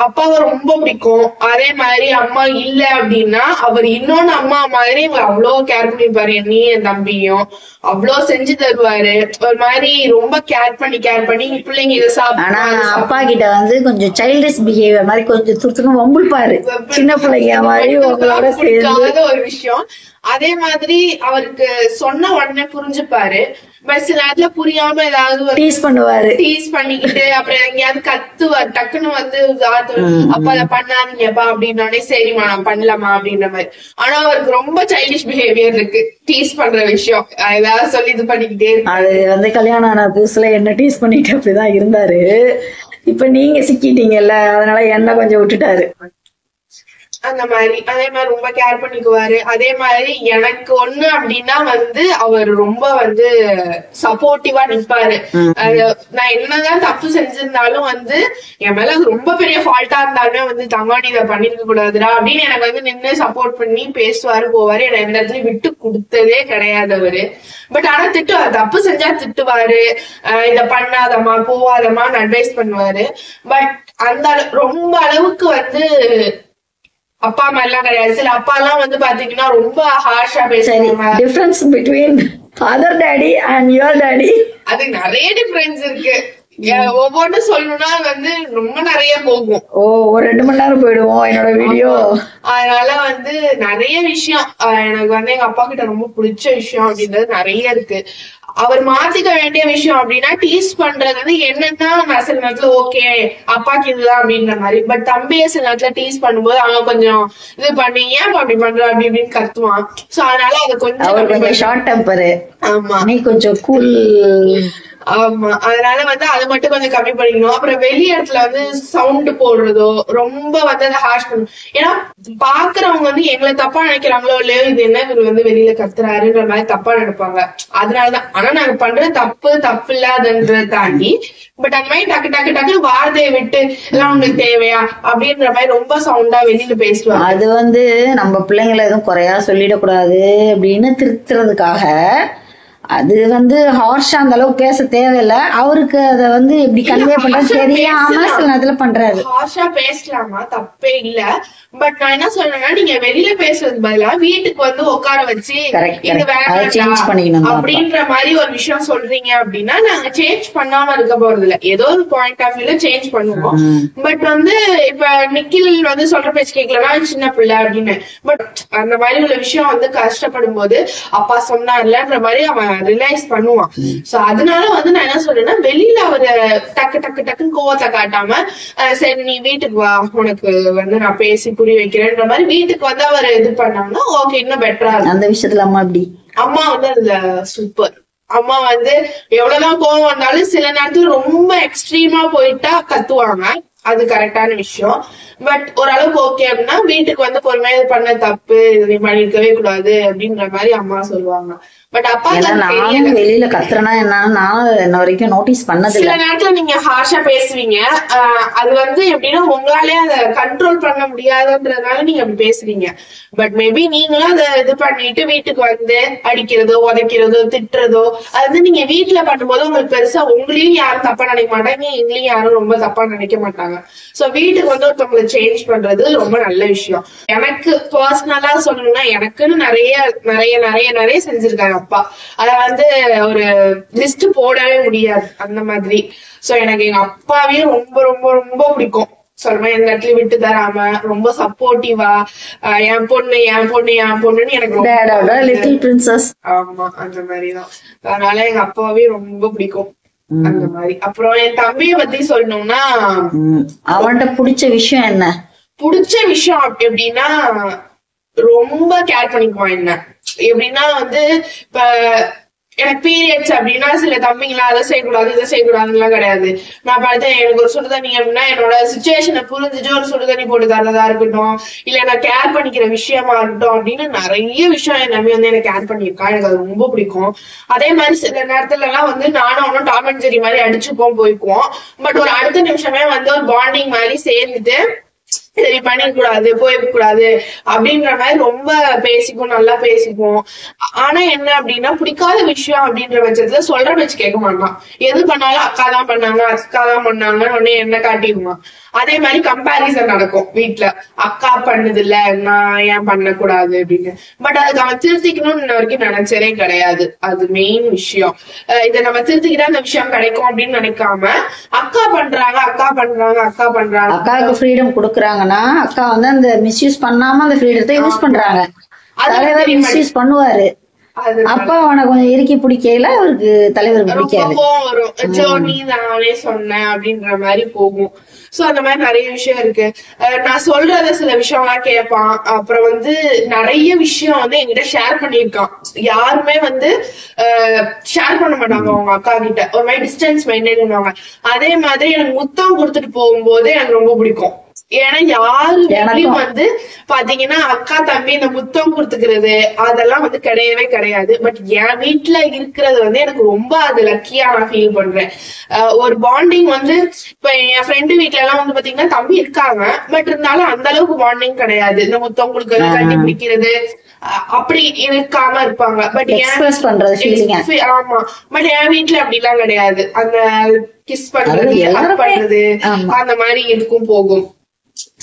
அப்பாவை ரொம்ப பிடிக்கும். அதே மாதிரி அம்மா இல்ல அப்படின்னா அவர் இன்னொன்னு அம்மா மாதிரி அவ்வளவு கேர் பண்ணிப்பாரு, என்னையும் என் தம்பியும் அவ்வளவு செஞ்சு தருவாரு. ஒரு மாதிரி ரொம்ப கேர் பண்ணி பிள்ளைங்க இதை ஆனா அப்பா கிட்ட வந்து கொஞ்சம் சைல்டிஷ் பிஹேவியர் மாதிரி கொஞ்சம் துருத்துன்னு வம்பிப்பாரு, சின்ன பிள்ளைங்க மாதிரி உங்களோட சேர்ந்து ஒரு விஷயம். அதே மாதிரி அவருக்கு சொன்ன உடனே புரிஞ்சுப்பாரு. பட் சில நேரத்துல புரியாம ஏதாவது டீஸ் பண்ணிக்கிட்டு அப்புறம் எங்கேயாவது கத்துவார். டக்குன்னு வந்து அப்பா அதை பண்ணாதீங்கப்பா அப்படின்னோடனே சரிமா நான் பண்ணலாமா அப்படின்ற மாதிரி. ஆனா அவருக்கு ரொம்ப சைல்டிஷ் பிஹேவியர் இருக்கு, டீஸ் பண்ற விஷயம் ஏதாவது சொல்லி இது பண்ணிக்கிட்டே. அது வந்து கல்யாணம் ஆன புதுசுல என்ன டீஸ் பண்ணிட்டு அப்படிதான் இருந்தாரு. இப்ப நீங்க சிக்கிட்டீங்கல்ல, அதனால என்ன கொஞ்சம் விட்டுட்டாரு. அந்த மாதிரி அதே மாதிரி ரொம்ப கேர் பண்ணிக்குவாரு. அதே மாதிரி எனக்கு ஒண்ணு அப்படின்னா வந்து அவர் ரொம்ப வந்து சப்போர்ட்டிவா நிற்பாரு. நான் என்னதான் தப்பு செஞ்சிருந்தாலும் வந்து என் மேல அது ரொம்ப பெரிய ஃபால்ட்டா இருந்தாலுமே வந்து தங்காணி இதை பண்ணிருக்க கூடாதுடா அப்படின்னு எனக்கு வந்து நின்று சப்போர்ட் பண்ணி பேசுவாரு போவாரு. எனக்கு எந்த இடத்துலயும் விட்டு கொடுத்ததே கிடையாது அவரு. பட் ஆனா தப்பு செஞ்சா திட்டுவாரு, இத பண்ணாதமா போவாதமான்னு அட்வைஸ் பண்ணுவாரு. பட் அந்த ரொம்ப அளவுக்கு வந்து அப்பா அம்மா எல்லாம் கிடையாது. சில அப்பா எல்லாம் வந்து பாத்தீங்கன்னா ரொம்ப ஹார்ஷா பேசுவாங்க. Difference between father daddy and your daddy, அது நிறைய டிஃபரன்ஸ் இருக்கு. ஒவ்வொன்னு சொல்லணும்னா வந்து ரொம்ப நிறைய போகும். ஒரு 2 மணி நேரம் போயிடுவோம் என்னோட வீடியோ. அதனால வந்து நிறைய விஷயம் எனக்கு வந்து எங்க அப்பா கிட்ட ரொம்ப பிடிச்ச விஷயம் அப்படின்றது நிறைய இருக்கு. அவர் மாத்திக்க வேண்டிய விஷயம் அப்படின்னா டீஸ் பண்றது வந்து என்னன்னா நான் சில நேரத்துல ஓகே அப்பாக்கு இதுதான் அப்படின்ற மாதிரி. பட் தம்பியை சில நேரத்துல டீஸ் பண்ணும்போது அவங்க கொஞ்சம் இது பண்ணி ஏன் அப்படி பண்ற அப்படி இப்படின்னு கத்துவான். சோ அதனால அது கொஞ்சம் ஷார்ட் டெம்பர். ஆமா, நீ கொஞ்சம் கூல். ஆமா, அதனால வந்து அதை மட்டும் கொஞ்சம் கம்மி பண்ணிக்கணும். அப்புறம் வெளி இடத்துல வந்து சவுண்ட் போடுறதோ ரொம்ப வந்து அதை ஹாஷ் பண்ணணும். ஏன்னா பாக்குறவங்க வந்து எங்களை தப்பா நினைக்கிறாங்களோ இல்லையோ, இது என்ன இவர் வந்து வெளியில கத்துறாருன்ற மாதிரி தப்பா நினைப்பாங்க. அதனாலதான். ஆனா நாங்க பண்ற தப்பு இல்லாதன்றதை தாண்டி பட் அந்த மாதிரி டக்கு டக்கு டக்குன்னு வார்த்தையை விட்டு எல்லாம் உங்களுக்கு தேவையா அப்படின்ற மாதிரி ரொம்ப சவுண்டா வெளியில பேசுவாங்க. அது வந்து நம்ம பிள்ளைங்களை எதுவும் குறையா சொல்லிடக்கூடாது அப்படின்னு திருத்துறதுக்காக அது வந்து ஹார்ஷா அந்த அளவுக்கு பேச தேவையில்லை. அவருக்கு அதை வந்து எப்படி கன்வே பண்றது தெரியாம சில நேரத்துல பண்றாரு. ஹார்ஷா பேசலாமா, தப்பே இல்ல. பட் நான் என்ன சொல்றேன்னா, நீங்க வெளியில பேசுறதுக்கு பதிலா வீட்டுக்கு வந்து உட்கார வச்சு இது வேண்டாம் அப்படின்ற மாதிரி ஒரு விஷயம் சொல்றீங்க அப்படின்னா நாங்க சேஞ்ச் பண்ணாம இருக்க போறது இல்ல. ஏதோ ஒரு பாயிண்ட் ஆஃப் வியூல சேஞ்ச் பண்ணுவோம். பட் வந்து இப்ப நிக்கில் வந்து சொல்ற பேச்சு கேட்கலன்னா சின்ன பிள்ளை அப்படின்னு, பட் அந்த மாதிரி உள்ள விஷயம் வந்து கஷ்டப்படும் போது அப்பா சொன்னார்லன்ற மாதிரி அவன் ரியலைஸ் பண்ணுவான். சோ அதனால வந்து நான் என்ன சொல்றேன்னா, வெளியில அவரு டக்குன்னு கோவத்தை காட்டாம சரி நீ வீட்டுக்கு வா, உனக்கு வந்து நான் பேசி புரிய வைக்கிறேன்ற மாதிரி வீட்டுக்கு வந்து அவர் இது பண்ணாங்கன்னா ஓகே, இன்னும் பெட்டரா இருக்கும். அந்த விஷயத்துல அம்மா வந்து அதுல சூப்பர். அம்மா வந்து எவ்வளவுதான் கோவம் வந்தாலும் சில நேரத்துல ரொம்ப எக்ஸ்ட்ரீமா போயிட்டா கத்துவாங்க, அது கரெக்டான விஷயம். பட் ஓரளவுக்கு ஓகே அப்படின்னா வீட்டுக்கு வந்து பொறுமையா பண்ண தப்பு, இது பண்ணிருக்கவே கூடாது அப்படின்ற மாதிரி அம்மா சொல்லுவாங்க. பட் அப்பா வெளியில கத்துறனா என்னன்னா என்ன வரைக்கும் நோட்டீஸ் பண்ணது. சில நேரத்துல நீங்க ஹார்ஷா பேசுவீங்க, அது வந்து எப்படின்னா உங்களாலே அதை கண்ட்ரோல் பண்ண முடியாதுன்றதுனால நீங்க அப்படி பேசுறீங்க. பட் மேபி நீங்களும் அதை இது பண்ணிட்டு வீட்டுக்கு வந்து அடிக்கிறதோ உதைக்கிறதோ திட்டுறதோ அது வந்து நீங்க வீட்டுல பண்ணும்போது உங்களுக்கு பெருசா உங்களையும் யாரும் தப்பா நினைக்க மாட்டாங்க, எங்களையும் யாரும் ரொம்ப தப்பா நினைக்க மாட்டாங்க. சோ வீட்டுக்கு வந்து ஒருத்தவங்களை சேஞ்ச் பண்றது ரொம்ப நல்ல விஷயம். எனக்கு பர்சனலா சொல்லணும்னா எனக்குன்னு நிறைய நிறைய நிறைய நிறைய செஞ்சிருக்காங்க அப்பா. அத வந்து ஒரு லிஸ்ட் போடவே முடியாது அந்த மாதிரி. சோ எனக்கு எங்க அப்பாவையும் ரொம்ப ரொம்ப ரொம்ப பிடிக்கும். சொல்றேன், எந்த இடத்துல விட்டு தராம ரொம்ப சப்போர்ட்டிவா என் பொண்ணுன்னு எனக்கு லிட்டில் பிரின்சஸ். ஆமா, அந்த மாதிரிதான். அதனால எங்க அப்பாவையும் ரொம்ப பிடிக்கும் அந்த மாதிரி. அப்புறம் என் தம்பிய பத்தி சொல்லணும்னா, அவன்கிட்ட பிடிச்ச விஷயம் என்ன? பிடிச்ச விஷயம் எப்படின்னா ரொம்ப கேர் பண்ணிக்குவான். என்ன எப்படின்னா வந்து இப்ப எனக்கு பீரியட்ஸ் அப்படின்னா சில தம்பிங்களா அதை செய்யக்கூடாது இதை செய்யக்கூடாதுலாம் கிடையாது. நான் பார்த்தேன், எனக்கு ஒரு சுடுதண்ணி அப்படின்னா என்னோட சுச்சுவேஷனை புரிஞ்சுட்டு ஒரு சுடுதண்ணி போட்டு தரதா இருக்கட்டும், இல்ல நான் கேர் பண்ணிக்கிற விஷயமா இருக்கட்டும் அப்படின்னு நிறைய விஷயம் என் நம்பி வந்து எனக்கு கேர் பண்ணியிருக்கான். எனக்கு அது ரொம்ப பிடிக்கும். அதே மாதிரி சில நேரத்துல எல்லாம் வந்து நானும் அவனும் டாம் அண்ட் ஜெர்ரி மாதிரி அடிச்சுப்போம் போய்க்குவோம். பட் ஒரு அடுத்த நிமிஷமே வந்து ஒரு பாண்டிங் மாதிரி சேர்ந்துட்டு சரி பண்ணிக்கூடாது போயிடக்கூடாது அப்படின்ற மாதிரி ரொம்ப பேசிப்போம், நல்லா பேசிப்போம். ஆனா என்ன அப்படின்னா பிடிக்காத விஷயம் அப்படின்ற பட்சத்துல சொல்ற பேச்சு கேட்க மாட்டான். எது பண்ணாலும் அக்கா தான் பண்ணாங்கன்னு உடனே என்ன காட்டிடுவான். அதே மாதிரி கம்பாரிசன் நடக்கும் வீட்டுல, அக்கா பண்ணது இல்ல நான் ஏன் பண்ணக்கூடாது அப்படின்னு. பட் அதுக்கு அவன் திருத்திக்கணும்னு இன்ன வரைக்கும் நினைச்சதே கிடையாது. அது மெயின் விஷயம். இதை நம்ம திருத்திக்கிட்டா அந்த விஷயம் கிடைக்கும் அப்படின்னு நினைக்காம அக்கா பண்றாங்க அக்காவுக்கு ஃப்ரீடம் கொடுக்குறாங்கன்னா அக்கா வந்து அந்த மிஸ்யூஸ் பண்ணாம அந்த ஃப்ரீடத்தை யூஸ் பண்றாங்க. தலைவர் மிஸ்யூஸ் பண்ணுவாரு, அப்பா அவனை கொஞ்சம் இறுக்கி பிடிக்கல, அவருக்கு தலைவருக்கு பிடிக்காது, வரும் நீ நானே சொன்னேன் அப்படின்ற மாதிரி போகும். சோ அந்த மாதிரி நிறைய விஷயம் இருக்கு. நான் சொல்றத சில விஷயம் எல்லாம் கேட்பான். அப்புறம் வந்து நிறைய விஷயம் வந்து என்கிட்ட ஷேர் பண்ணிருக்கான். யாருமே வந்து ஷேர் பண்ண மாட்டாங்க அவங்க அக்கா கிட்ட, ஒரு மாதிரி டிஸ்டன்ஸ் மெயின்டைன் பண்ணுவாங்க. அதே மாதிரி எனக்கு முத்தம் கொடுத்துட்டு போகும்போது எனக்கு ரொம்ப பிடிக்கும். ஏன்னா யாரு வந்து பாத்தீங்கன்னா அக்கா தம்பி இந்த முத்தம் கொடுத்துக்கிறது அதெல்லாம் வந்து கிடையவே கிடையாது. பட் என் வீட்டுல இருக்கிறது வந்து எனக்கு ரொம்ப அது லக்கியா நான் ஃபீல் பண்றேன். ஒரு பாண்டிங் வந்து இப்ப என் ஃப்ரெண்டு வீட்டுல எல்லாம் வந்து பாத்தீங்கன்னா தம்பி இருக்காங்க, பட் இருந்தாலும் அந்த அளவுக்கு பாண்டிங் கிடையாது. இந்த முத்தம் கொடுக்கறது கட்டி பிடிக்கிறது அப்படி இருக்காம இருப்பாங்க. பட் ஆமா, பட் என் வீட்டுல அப்படி எல்லாம் கிடையாது. அந்த கிஸ் பண்றது அந்த மாதிரி இருக்கும் போகும்.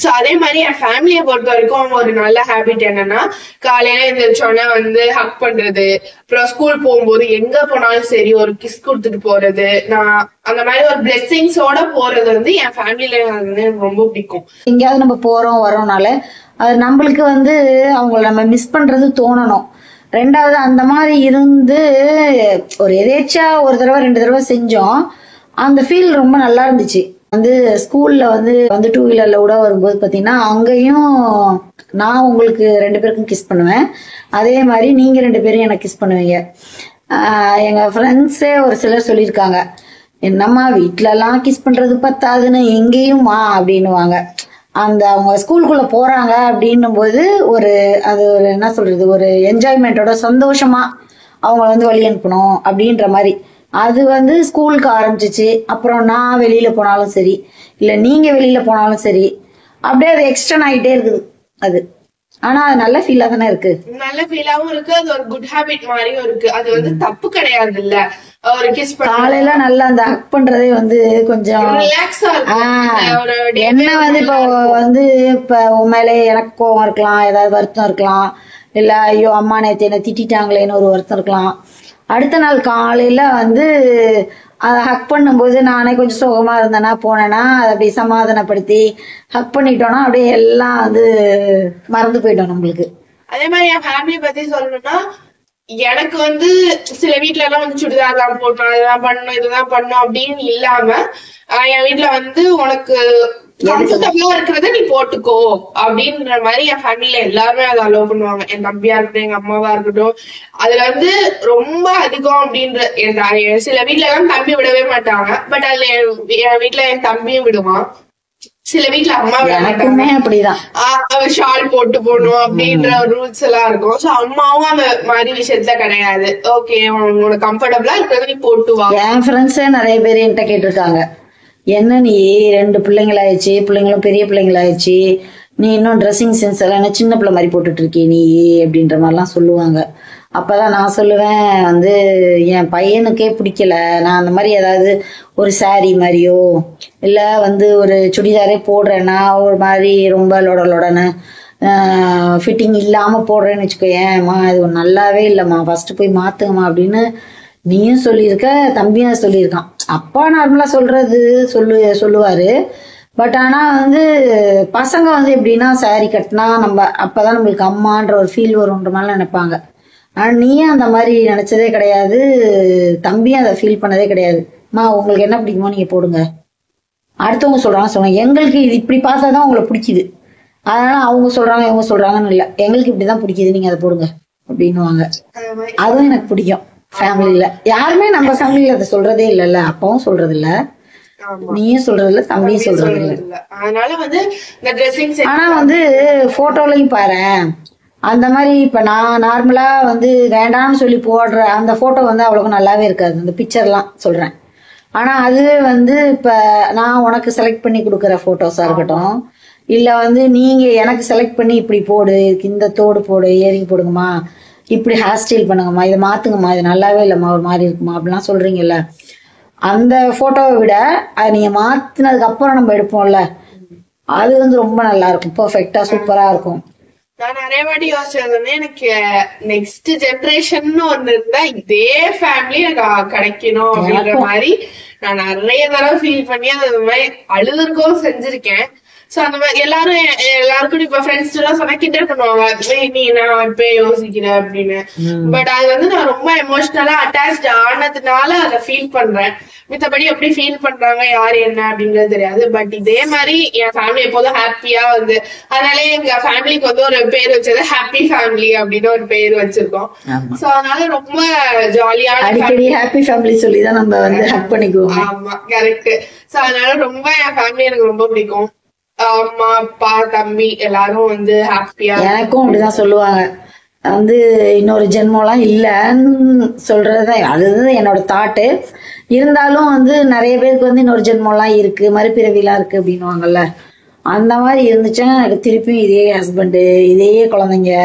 சோ அதே மாதிரி என் ஃபேமிலியை பொறுத்த வரைக்கும் ஒரு நல்ல ஹேபிட் என்னன்னா, காலையில எழுந்திரிச்சோடனே வந்து ஹக் பண்றது, அப்புறம் ஸ்கூல் போகும்போது எங்க போனாலும் சரி ஒரு கிஸ் கொடுத்துட்டு போறது, நான் அந்த மாதிரி ஒரு பிளெஸிங்ஸோட போறது வந்து என் ஃபேமிலில வந்து எனக்கு ரொம்ப பிடிக்கும். எங்கேயாவது நம்ம போறோம் வரோம்னால அது நம்மளுக்கு வந்து அவங்கள நம்ம மிஸ் பண்றது தோணணும். ரெண்டாவது அந்த மாதிரி இருந்து ஒரு எதேச்சா ஒரு தடவை 2 தடவை செஞ்சோம், அந்த ஃபீல் ரொம்ப நல்லா இருந்துச்சு. வந்து ஸ்கூல்ல வந்து 2 வீலர்ல கூட வரும்போது பாத்தீங்கன்னா அங்கேயும் நான் உங்களுக்கு 2 பேருக்கும் கிஸ் பண்ணுவேன், அதே மாதிரி நீங்க 2 பேரும் எனக்கு கிஸ் பண்ணுவீங்க. எங்க ஃப்ரெண்ட்ஸே ஒரு சிலர் சொல்லியிருக்காங்க, என்னம்மா வீட்ல எல்லாம் கிஸ் பண்றது பத்தாதுன்னு எங்கேயுமா அப்படின்னுவாங்க. அந்த அவங்க ஸ்கூலுக்குள்ள போறாங்க அப்படின்னும் போது ஒரு அது ஒரு என்ன சொல்றது, ஒரு என்ஜாய்மெண்டோட சந்தோஷமா அவங்க வந்து வழி அனுப்பணும் அப்படின்ற மாதிரி. அது வந்து ஸ்கூலுக்கு ஆரம்பிச்சிச்சு. அப்புறம் நான் வெளியில போனாலும் சரி, இல்ல நீங்க வெளியில போனாலும் சரி, அப்படியே அது எக்ஸ்டர்ன் ஆகிட்டே இருக்குது அது. ஆனா அது நல்ல ஃபீலா தானே இருக்கு. நல்ல ஃபீலாவும் இருக்கு, அது ஒரு குட் ஹாபிட் மாதிரியும் இருக்கு. அது வந்து தப்பு கிடையாது இல்ல. ஒரு கிஸ் காலையில நல்லா அந்த ஹக் பண்றதே வந்து கொஞ்சம் ரிலாக்ஸா இருக்கும். என்ன வந்து இப்போ வந்து இப்ப உன் மேலே எனக்கு கோவம் இருக்கலாம், ஏதாவது வருத்தம் இருக்கலாம், இல்ல ஐயோ அம்மா நேத்து என்ன திட்டாங்களேன்னு ஒரு வருத்தம் இருக்கலாம். அடுத்த நாள் காலையில வந்து அதை ஹக் பண்ணும்போது நானே கொஞ்சம் சோகமா இருந்தேன்னா போனேன்னா அதை அப்படியே சமாதானப்படுத்தி ஹக் பண்ணிட்டோம்னா அப்படியே எல்லாம் வந்து மறந்து போயிட்டோம் நம்மளுக்கு. அதே மாதிரி என் ஃபேமிலி பத்தி சொல்லணும்னா, எனக்கு வந்து சில வீட்ல எல்லாம் வந்து சுடிதார் தான் போட்டோம், இதெல்லாம் பண்ணணும் இதுதான் பண்ணணும் அப்படின்னு இல்லாம, என் வீட்டுல வந்து உனக்கு கம்ஃபர்டபுளா இருக்கிறத நீ போட்டுக்கோ அப்படின்ற மாதிரி என் ஃபேமிலில எல்லாருமே அதை அலோவ் பண்ணுவாங்க. என் தம்பியா இருக்கட்டும், எங்க அம்மாவா இருக்கட்டும். அதுல வந்து ரொம்ப அதிகம் அப்படின்ற சில வீட்ல எல்லாம் தம்பி விடவே மாட்டாங்க. பட் அதுல என் வீட்டுல என் தம்பியும் விடுவான். சில வீட்ல அம்மா எனக்குமே அப்படிதான் அவ ஷால் போட்டு போடணும் அப்படின்ற ரூல்ஸ் எல்லாம் இருக்கும். சோ அம்மாவும் அந்த மாதிரி விஷயத்துல கிடையாது. ஓகே உனக்கு கம்ஃபர்டபுளா இருக்கிறத நீ போட்டு வா. என் ஃப்ரெண்ட்ஸே நிறைய பேர் என்கிட்ட கேட்டிருக்காங்க, என்ன நீ 2 பிள்ளைங்களாயிடுச்சு, பிள்ளைங்களும் பெரிய பிள்ளைங்களாயிடுச்சு, நீ இன்னும் ட்ரெஸ்ஸிங் சென்ஸ் எல்லாம் சின்ன பிள்ளை மாதிரி போட்டுட்டு இருக்கே நீ அப்படின்ற மாதிரிலாம் சொல்லுவாங்க. அப்பதான் நான் சொல்லுவேன், வந்து என் பையனுக்கே பிடிக்கல, நான் அந்த மாதிரி ஏதாவது ஒரு சாரி மாதிரியோ இல்ல வந்து ஒரு சுடிதாரே போடுறேன்னா ஒரு மாதிரி ரொம்ப லொடன்னு ஃபிட்டிங் இல்லாம போடுறேன்னு வச்சுக்கோயேன்மா, இது நல்லாவே இல்லைம்மா, ஃபர்ஸ்ட் போய் மாத்துங்கம்மா அப்படின்னு நீயும் சொல்லியிருக்க, தம்பியும் சொல்லியிருக்கான். அப்பா நார்மலா சொல்லுவாரு. பட் ஆனா வந்து பசங்க வந்து எப்படின்னா சாரி கட்டினா நம்ம அப்பதான் நம்மளுக்கு அம்மான்ற ஒரு ஃபீல் வரும்ன்ற மாதிரி நினைப்பாங்க. ஆனா நீயும் அந்த மாதிரி நினைச்சதே கிடையாது, தம்பியும் அதை ஃபீல் பண்ணதே கிடையாது. அம்மா உங்களுக்கு என்ன பிடிக்குமோ நீங்க போடுங்க, அடுத்தவங்க சொல்றாங்க எங்களுக்கு இது இப்படி பார்த்தாதான் உங்களுக்கு பிடிக்குது, அதனால அவங்க சொல்றாங்க இவங்க சொல்றாங்கன்னு இல்லை, எங்களுக்கு இப்படிதான் பிடிக்குது நீங்க அதை போடுங்க அப்படின்னுவாங்க. அதுவும் எனக்கு பிடிக்கும். ஃபேமிலில யாருமே நம்ம ஃபேமிலில அதை சொல்றதே இல்லைல்ல, அப்பாவும் சொல்றது இல்ல, நீயும் சொல்றது இல்ல, தம்பியும் சொல்றது இல்ல. அதனால வந்து இந்த ட்ரெஸ்ஸிங் ஆனா வந்து போட்டோலையும் பாரு, அந்த மாதிரி இப்ப நான் நார்மலா வந்து வேண்டாம்னு சொல்லி போடுற அந்த போட்டோ வந்து அவ்வளவு நல்லாவே இருக்காது, இந்த பிக்சர்லாம் சொல்றேன். ஆனா அதுவே வந்து இப்ப நான் உனக்கு செலக்ட் பண்ணி கொடுக்குற போட்டோஸா இருக்கட்டும், இல்ல வந்து நீங்க எனக்கு செலக்ட் பண்ணி இப்படி போடு, இந்த தோடு போடு, இயரிங் போடுங்கம்மா, இப்படி ஹேர் ஸ்டைல் பண்ணுங்கம்மா, இதை மாத்துங்கம்மா, இது நல்லாவே இல்லம்மா, ஒரு மாதிரி இருக்குமா அப்படிலாம் சொல்றீங்கல்ல, அந்த போட்டோவை விட அது நீங்க மாத்தினதுக்கு அப்புறம் நம்ம எடுப்போம்ல, அது வந்து ரொம்ப நல்லா இருக்கும், பெர்ஃபெக்டா சூப்பரா இருக்கும். நான் நிறைய வாட்டி யோசிச்சது, எனக்கு நெக்ஸ்ட் ஜெனரேஷன் ஒண்ணு இருந்தா இதே ஃபேமிலி எனக்கு கிடைக்கணும் அப்படின்ற மாதிரி நான் நிறைய தடவை ஃபீல் பண்ணி அது மாதிரி அழுதுருக்கவும் செஞ்சிருக்கேன். சோ அந்த மாதிரி எல்லாருக்கும் இப்ப ஃப்ரெண்ட்ஸ் எல்லாம் சொன்னா கிண்டல் பண்ணுவாங்க, நீ நான் இப்ப யோசிக்கிறேன் அப்படின்னு. பட் அது வந்து நான் ரொம்ப எமோஷனலா அட்டாச் ஆனதுனால அதை ஃபீல் பண்றேன். மித்தபடி எப்படி ஃபீல் பண்றாங்க யாரு என்ன அப்படின்றது தெரியாது. பட் இதே மாதிரி என் ஃபேமிலி எப்போதும் ஹாப்பியா வந்து, அதனால எங்க ஃபேமிலிக்கு வந்து ஒரு பேர் வச்சது ஹாப்பி ஃபேமிலி அப்படின்னு ஒரு பேர் வச்சிருக்கோம். சோ அதனால ரொம்ப ஜாலியான ஹாப்பி ஃபேமிலி சொல்லிதான் நம்ம வந்து ஹக் பண்ணிக்குவோம். ஆமா கரெக்ட். சோ அதனால ரொம்ப என் ஃபேமிலி எனக்கு ரொம்ப பிடிக்கும். அம்மா அப்பா தம்பி எல்லாரும் வந்து ஹாப்பியா. எனக்கும் அப்படிதான் சொல்லுவாங்க, வந்து இன்னொரு ஜென்மம்லாம் இல்லைன்னு சொல்றதுதான் அதுதான் என்னோட தாட்டு. இருந்தாலும் வந்து நிறைய பேருக்கு வந்து இன்னொரு ஜென்மம்லாம் இருக்கு, மறுபிறவிலாம் இருக்கு அப்படின்னுவாங்கல்ல, அந்த மாதிரி இருந்துச்சுன்னா எனக்கு திருப்பியும் இதே ஹஸ்பண்டு, இதே குழந்தைங்க,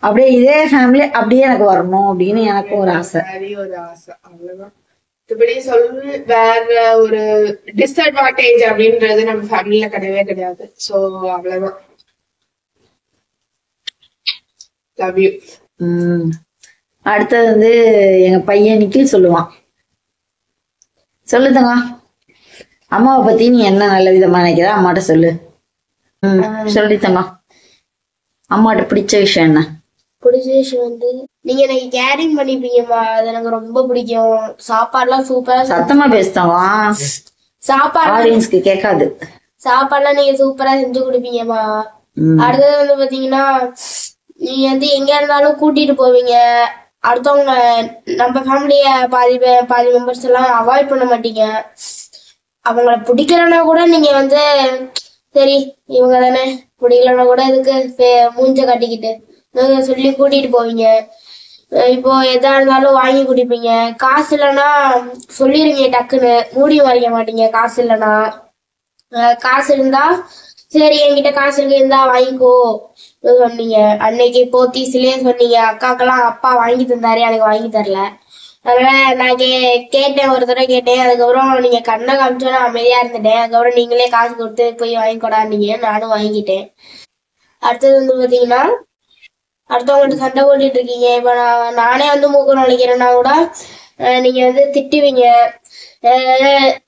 அப்படியே இதே ஃபேமிலி அப்படியே எனக்கு வரணும் அப்படின்னு எனக்கும் ஒரு ஆசை. அவ்வளவுதான். இப்படி சொல்லு வேற ஒரு டிஸ்அட்வான்டேஜ் அப்படின்றது நம்ம ஃபேமிலில கிடையவே கிடையாது. சோ அவ்வளவுதான். Love you. அடுத்தது வந்து எங்க பையன் நிக்கில் சொல்லுவான், சொல்லுதங்க அம்மாவை பத்தி நீ என்ன நல்ல விதமா நினைக்கிற, அம்மாட்ட சொல்லு. சொல்லித்தங்க, அம்மாட்ட பிடிச்ச விஷயம் என்ன? பிடிச்ச விஷயம் வந்து நீங்க எனக்கு கேரிங் பண்ணிப்பீங்கம்மா, அது எனக்கு ரொம்ப பிடிக்கும். சாப்பாடுலாம் சூப்பரா, சத்தமா பேசுதாங்க, சாப்பாடு ஆடியன்ஸ்க்கு கேட்காது. சாப்பாடுலாம் நீங்க சூப்பரா செஞ்சு கொடுப்பீங்கம்மா. அடுத்தது வந்து பாத்தீங்கன்னா நீங்க வந்து எங்க இருந்தாலும் கூட்டிட்டு போவீங்க, அடுத்தவங்க நம்ம ஃபேமிலிய பாதி மெம்பர்ஸ் எல்லாம் அவாய்ட் பண்ண மாட்டீங்க. அவங்கள பிடிக்கலன்னா கூட நீங்க வந்து சரி இவங்க தானே பிடிக்கலன்னா கூட இதுக்கு மூஞ்ச காட்டிக்கிட்டு சொல்லி கூட்டிட்டு போவீங்க. இப்போ எதா இருந்தாலும் வாங்கி குடிப்பீங்க. காசு இல்லைன்னா சொல்லிருங்க டக்குன்னு, மூடி மறைக்க மாட்டீங்க. காசு இல்லைன்னா, காசு இருந்தா சரி என்கிட்ட காசு இருக்கு இருந்தா வாங்கிக்கோ சொன்னீங்க. அன்னைக்கு போத்தீஸ்லயே சொன்னீங்க அக்காக்கெல்லாம் அப்பா வாங்கி தந்தாரு, எனக்கு வாங்கி தரல. அதனால நான் கேட்டேன், ஒரு தடவை கேட்டேன். அதுக்கப்புறம் நீங்க கண்ணை காமிச்சோன்னா அமைதியா இருந்துட்டேன். அதுக்கப்புறம் நீங்களே காசு கொடுத்து போய் வாங்கிக்கொடான்னீங்க, நானும் வாங்கிக்கிட்டேன். அடுத்தது வந்து பாத்தீங்கன்னா அடுத்தவங்கள்ட்ட சண்டை போட்டுட்டு இருக்கீங்க. இப்ப நானே வந்து மூக்கு நுழைக்கிறேன்னா கூட நீங்க வந்து திட்டுவீங்க.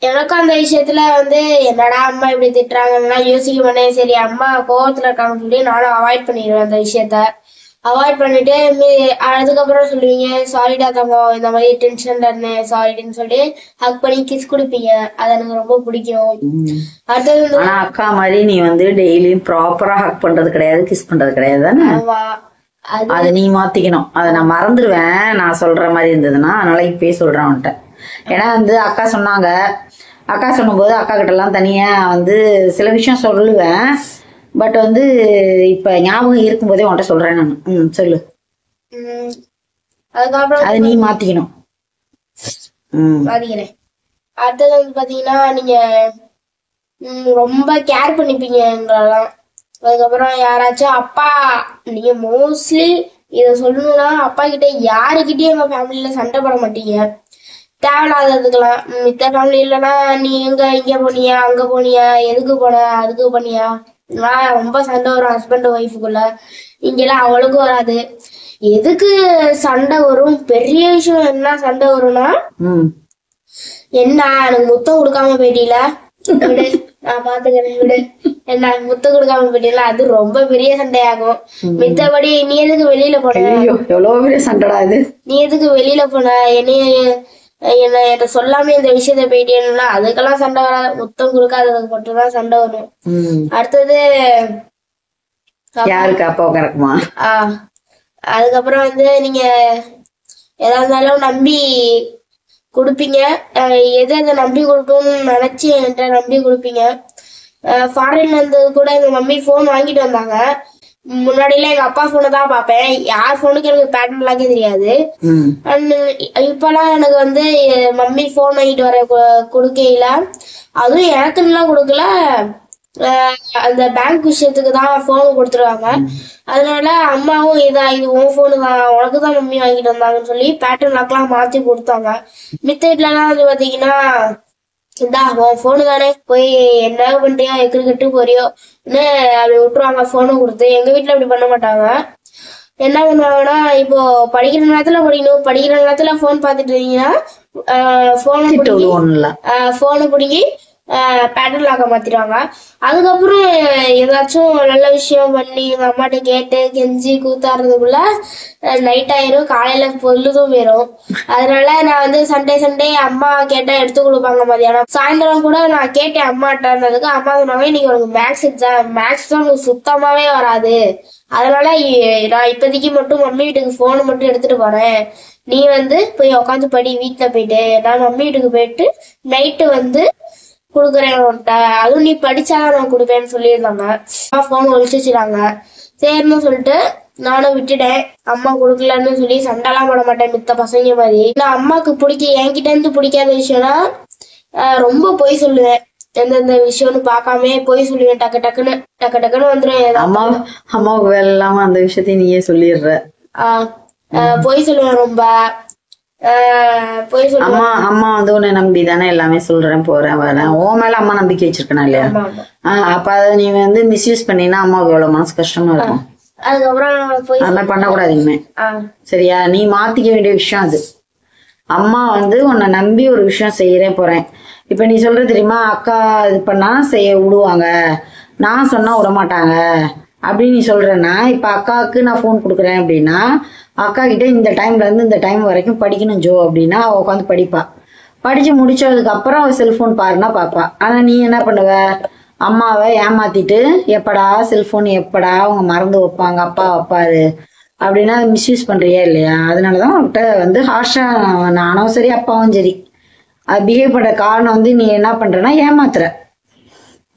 எனக்கும் அந்த விஷயத்துல வந்து என்னடா அம்மா இப்படி திட்டுறாங்கன்னா யோசிக்க மாட்டேன். சரி அம்மா கோவத்துல இருக்காங்கன்னு சொல்லி நானும் அவாய்ட் பண்ணிடுவேன். அந்த விஷயத்த அவாய்ட் பண்ணிட்டு அதுக்கப்புறம் சொல்லுவீங்க சாரிடா தங்கம், இந்த மாதிரி டென்ஷன்ல இருந்தேன் சாரின்னு சொல்லி ஹக் பண்ணி கிஸ் கொடுப்பீங்க. அது எனக்கு ரொம்ப பிடிக்கும். அடுத்தது ஆனா அக்கா மாதிரி நீ வந்து டெய்லியும் ப்ராப்பரா ஹக் பண்றது கிடையாது, கிஸ் பண்றது கிடையாது தானே? அது நீ மாத்திக்கணும். அதை நான் மறந்துடுவேன் நான் சொல்ற மாதிரி இருந்ததுன்னா, அதனால இப்பயே சொல்றேன் அவன்கிட்ட. ஏன்னா வந்து அக்கா சொன்னாங்க, அக்கா சொல்லும்போது அக்கா கிட்ட எல்லாம் தனியா வந்து சில விஷயம் சொல்லுவேன். பட் வந்து இப்ப ஞாபகம் இருக்கும்போதே உன்கிட்ட சொல்றேன் நான். சொல்லு. அதுக்கப்புறம் அது நீ மாத்திக்கணும். மாத்திக்கிறேன். அடுத்தது வந்து பாத்தீங்கன்னா நீங்க ரொம்ப கேர் பண்ணிப்பீங்க எங்களெல்லாம். அதுக்கப்புறம் யாராச்சும் அப்பா, நீங்க மோஸ்ட்லி இத சொல்லணும்னா அப்பா கிட்ட யாருக்கிட்டயும் எங்க ஃபேமிலியில சண்டை போட மாட்டீங்க. தேவையில்லாததுக்கெல்லாம் மித்த ஃபேமிலி இல்லைன்னா நீ இங்க போனியா அங்க போனியா எதுக்கு போன அதுக்கு போனியா, நான் ரொம்ப சண்டை வரும் ஹஸ்பண்ட் ஒய்ஃபுக்குள்ள. இங்கெல்லாம் அவளுக்கும் வராது. எதுக்கு சண்டை வரும், பெரிய விஷயம் என்ன சண்டை வரும்னா, என்ன எனக்கு முத்தம் கொடுக்காம போயிட்டீல விடு நான் பாத்துக்கிறேன் விடு, என்ன முத்தம் கொடுக்காம போயிட்டீல, அது ரொம்ப பெரிய சண்டையாகும். மித்தபடி நீ எதுக்கு வெளியில போன, எவ்வளவு பெரிய சண்டைடா இது, நீ எதுக்கு வெளியில போன, என்ன சொல்லாம இந்த விஷயத்த போயிட்டேன்னா அதுக்கெல்லாம் சண்டை வராது. முத்தம் கொடுக்காததுக்கு மட்டும்தான் சண்டை வரும். அடுத்தது யாருக்கு அப்பாவுக்கு இருக்குமா? அதுக்கப்புறம் வந்து நீங்க எதா இருந்தாலும் நம்பி கொடுப்பீங்க. எதை நம்பி கொடுக்கணும்னு நினைச்சு என்கிட்ட நம்பி கொடுப்பீங்க. ஃபாரின்ல இருந்தது கூட எங்க மம்மி போன் வாங்கிட்டு வந்தாங்க. முன்னாடிலாம் எங்க அப்பா போனை தான் பாப்பேன், யார் போனுக்கு எனக்கு பேட்டர்ன் எல்லாமே தெரியாது. இப்பெல்லாம் எனக்கு வந்து மம்மி போன் வாங்கிட்டு வர கொடுக்கையில, அதுவும் எனக்குலாம் கொடுக்கல, அந்த பேங்க் விஷயத்துக்கு தான் போன் கொடுத்துருவாங்க. அதனால அம்மாவும் இது உன் போனு தான், உனக்கு தான் மம்மி வாங்கிட்டு வந்தாங்கன்னு சொல்லி பேட்டர்ன் லாக்லாம் மாத்தி கொடுத்தாங்க. மித்த வீட்டுல எல்லாம் வந்து பாத்தீங்கன்னா இந்தா உன் போனு தானே போய் என்ன பண்ணிட்டியோ எக்கிட்டு போறியோ அப்படி விட்டுருவாங்க போனை கொடுத்து. எங்க வீட்டுல அப்படி பண்ண மாட்டாங்க. என்ன பண்ணுவாங்கன்னா, இப்போ படிக்கிற நேரத்துல படிக்கணும், படிக்கிற நேரத்துல போன் பாத்துட்டு இருந்தீங்கன்னா போனை பிடிங்கி பேட்டர்ன் லாக்க மாத்திடுவாங்க. அதுக்கப்புறம் ஏதாச்சும் நல்ல விஷயம் பண்ணி எங்க அம்மாட்ட கேட்டு கெஞ்சி கூத்தாடுறதுக்குள்ள நைட் ஆயிரும், காலையில பொழுதும் போயிரும். அதனால நான் வந்து சண்டே அம்மா கேட்டா எடுத்து கொடுப்பாங்க மதியானம். சாயந்தரம் கூட நான் கேட்டேன் அம்மாட்ட இருந்ததுக்கு, அம்மா சொன்னாங்க இன்னைக்கு உனக்கு மேக்ஸ் எக்ஸாம், மேக்ஸ் தான் உனக்கு சுத்தமாவே வராது, அதனால நான் இப்போதைக்கு மட்டும் மம்மி வீட்டுக்கு போன் மட்டும் எடுத்துட்டு போறேன், நீ வந்து போய் உக்காந்து படி வீட்டுல போயிட்டு, நான் மம்மி வீட்டுக்கு போயிட்டு நைட்டு வந்து குடுக்குறேன் உன்கிட்ட, அதுவும் நீ படிச்சாதான் நான் கொடுப்பேன்னு சொல்லியிருந்தாங்க. போன் ஒழிச்சுறாங்க. சரின்னு சொல்லிட்டு நானும் விட்டுட்டேன். அம்மா குடுக்கலன்னு சொல்லி சண்டைலாம் போட மாட்டேன் மித்த பசங்க மாதிரி. நான் அம்மாக்கு என்கிட்ட இருந்து பிடிக்காத விஷயம்னா ரொம்ப பொய் சொல்லுவேன். எந்தெந்த விஷயம்னு பாக்காம பொய் சொல்லுவேன். டக்குன்னு வந்துடும். அம்மாவுக்கு வேலை இல்லாம அந்த விஷயத்தையும் நீயே சொல்லிடுற. பொய் சொல்லுவேன் ரொம்ப. அம்மா வந்து உன்னை நம்பி தானே எல்லாமே சொல்றேன் போறேன் வரேன், உன் மேல அம்மா நம்பிக்கை வச்சிருக்கணும் இல்லையா? அப்ப அதை நீ வந்து மிஸ்யூஸ் பண்ணினா அம்மாவுக்கு எவ்வளவு மனசு கஷ்டமா இருக்கும். அதெல்லாம் பண்ணக்கூடாதுங்க. சரியா? நீ மாத்திக்க வேண்டிய விஷயம் அது. அம்மா வந்து உன்னை நம்பி ஒரு விஷயம் செய்யறேன் போறேன். இப்ப நீ சொல்ற தெரியுமா, அக்கா இது பண்ணா செய்ய விடுவாங்க, நான் சொன்னா விடமாட்டாங்க அப்படின்னு நீ சொல்றேன்னா, இப்ப அக்காவுக்கு நான் போன் கொடுக்குறேன் அப்படின்னா, அக்கா கிட்ட இந்த டைம்ல இருந்து இந்த டைம் வரைக்கும் படிக்கணும் ஜோ அப்படின்னா அவ உட்காந்து படிப்பா. படிச்சு முடிச்சதுக்கு அப்புறம் அவ செல்போன் பாருன்னா பாப்பா. ஆனா நீ என்ன பண்ணுவ, அம்மாவை ஏமாத்திட்டு எப்படா செல்போன் எப்படா அவங்க மறந்து வைப்பாங்க அப்பா வைப்பாரு அப்படின்னா மிஸ்யூஸ் பண்றியா இல்லையா? அதனாலதான் உன்கிட்ட வந்து ஹார்ஷா நானும் சரி அப்பாவும் சரி அது பிஹேவ் பண்ற காரணம் வந்து நீ என்ன பண்றனா ஏமாத்துற.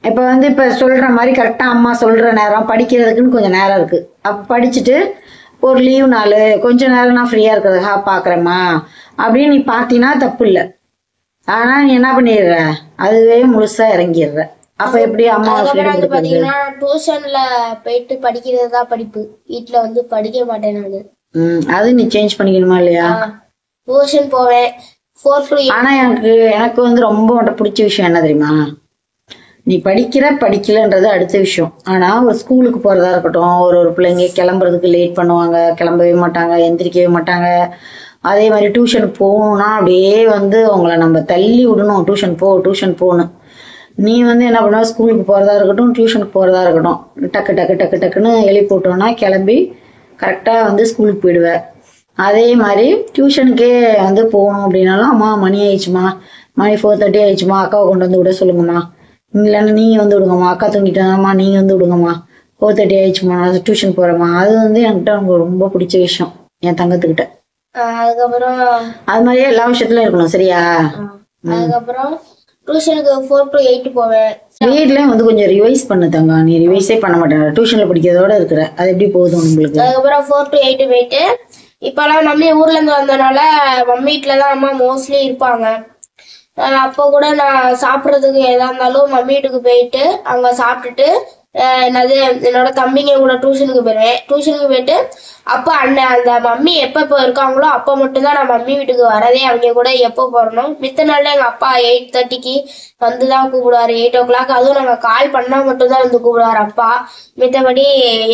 இப்ப வந்து இப்ப சொல்ற மாதிரி கரெக்டா அம்மா சொல்ற நேரம் படிக்கிறதுக்குன்னு கொஞ்சம் நேரம் இருக்கு. அப்ப படிச்சுட்டு ஒரு லீவ் நாள் கொஞ்ச நேரம் நான் ஃப்ரீயா இருக்கிறதுக்கா பாக்குறேம்மா அப்படின்னு நீ பாத்தீங்கன்னா தப்பு இல்லை. ஆனா நீ என்ன பண்ணிடுற, அதுவே முழுசா இறங்கிடுற. அப்ப எப்படி அம்மாவை அதுக்கப்புறம் வந்து ஃப்ரீடம் கொடுக்கறது? பாத்தீங்கன்னா டியூஷன்ல போயிட்டு படிக்கிறது தான் படிப்பு, வீட்டுல வந்து படிக்க மாட்டேன் நானு. அது நீ சேஞ்ச் பண்ணிக்கணுமா இல்லையா? டியூஷன் போவேன் 4 to 8. ஆனா எனக்கு வந்து ரொம்ப உன்கிட்ட பிடிச்ச விஷயம் என்ன தெரியுமா? நீ படிக்கலன்றது அடுத்த விஷயம். ஆனா ஒரு ஸ்கூலுக்கு போறதா இருக்கட்டும், ஒரு பிள்ளைங்க கிளம்புறதுக்கு லேட் பண்ணுவாங்க, கிளம்பவே மாட்டாங்க, எந்திரிக்கவே மாட்டாங்க. அதே மாதிரி டியூஷன் போகணும்னா அப்படியே வந்து அவங்கள நம்ம தள்ளி விடணும், டியூஷன் போகணும். நீ வந்து என்ன பண்ணுவ, ஸ்கூலுக்கு போறதா இருக்கட்டும் டியூஷனுக்கு போறதா இருக்கட்டும் டக்குன்னு எழுப்பி போட்டோம்னா கிளம்பி கரெக்டா வந்து ஸ்கூலுக்கு போயிடுவ. அதே மாதிரி டியூஷனுக்கே வந்து போகணும் அப்படின்னாலும் அம்மா மணி ஆயிடுச்சுமா, மணி 4:30 ஆயிடுச்சுமா, அக்காவை கொண்டு வந்து விட சொல்லுங்கம்மா, இல்லைன்னா நீங்க வந்து விடுங்கம்மா, அக்கா தூங்கிட்டாங்கம்மா நீங்க வந்து விடுங்கம்மா, 4:30 ஆயிடுச்சுமா நான் டியூஷன் போறேம்மா. அது வந்து என்கிட்ட எனக்கு ரொம்ப பிடிச்ச விஷயம் என் தங்கத்துக்கிட்ட. அதுக்கப்புறம் அது மாதிரியே எல்லா விஷயத்துலயும் இருக்கணும் சரியா? அதுக்கப்புறம் டியூஷனுக்கு 4 to 8 போவேன். வீட்லயும் வந்து கொஞ்சம் ரிவைஸ் பண்ணு தங்க. நீ ரிவைஸே பண்ண மாட்டேன், டியூஷன்ல படிக்கிறதோட இருக்கிற, அது எப்படி போதும் உங்களுக்கு? அதுக்கப்புறம் 4 to 8 போயிட்டு இப்பெல்லாம் மம்மி ஊர்ல இருந்து வந்தனால மம்மி வீட்டுலதான் அம்மா மோஸ்ட்லி இருப்பாங்க. அப்போ கூட நான் சாப்பிடறதுக்கு எதா இருந்தாலும் மம்மி வீட்டுக்கு போயிட்டு அங்க சாப்பிட்டுட்டு என்னோட தம்பிங்க கூட டியூஷனுக்கு போயிருவேன். டியூஷனுக்கு போயிட்டு அப்ப அந்த மம்மி எப்ப இருக்காங்களோ அப்ப மட்டும்தான் நான் மம்மி வீட்டுக்கு வரதே. அவங்க கூட எப்போ போறணும். மித்த நாள்ல எங்க அப்பா 8:30க்கு வந்துதான் கூப்பிடுவாரு, 8 o'clock. அதுவும் நாங்க கால் பண்ணா மட்டும்தான் வந்து கூப்பிடுவாரு அப்பா. மித்தபடி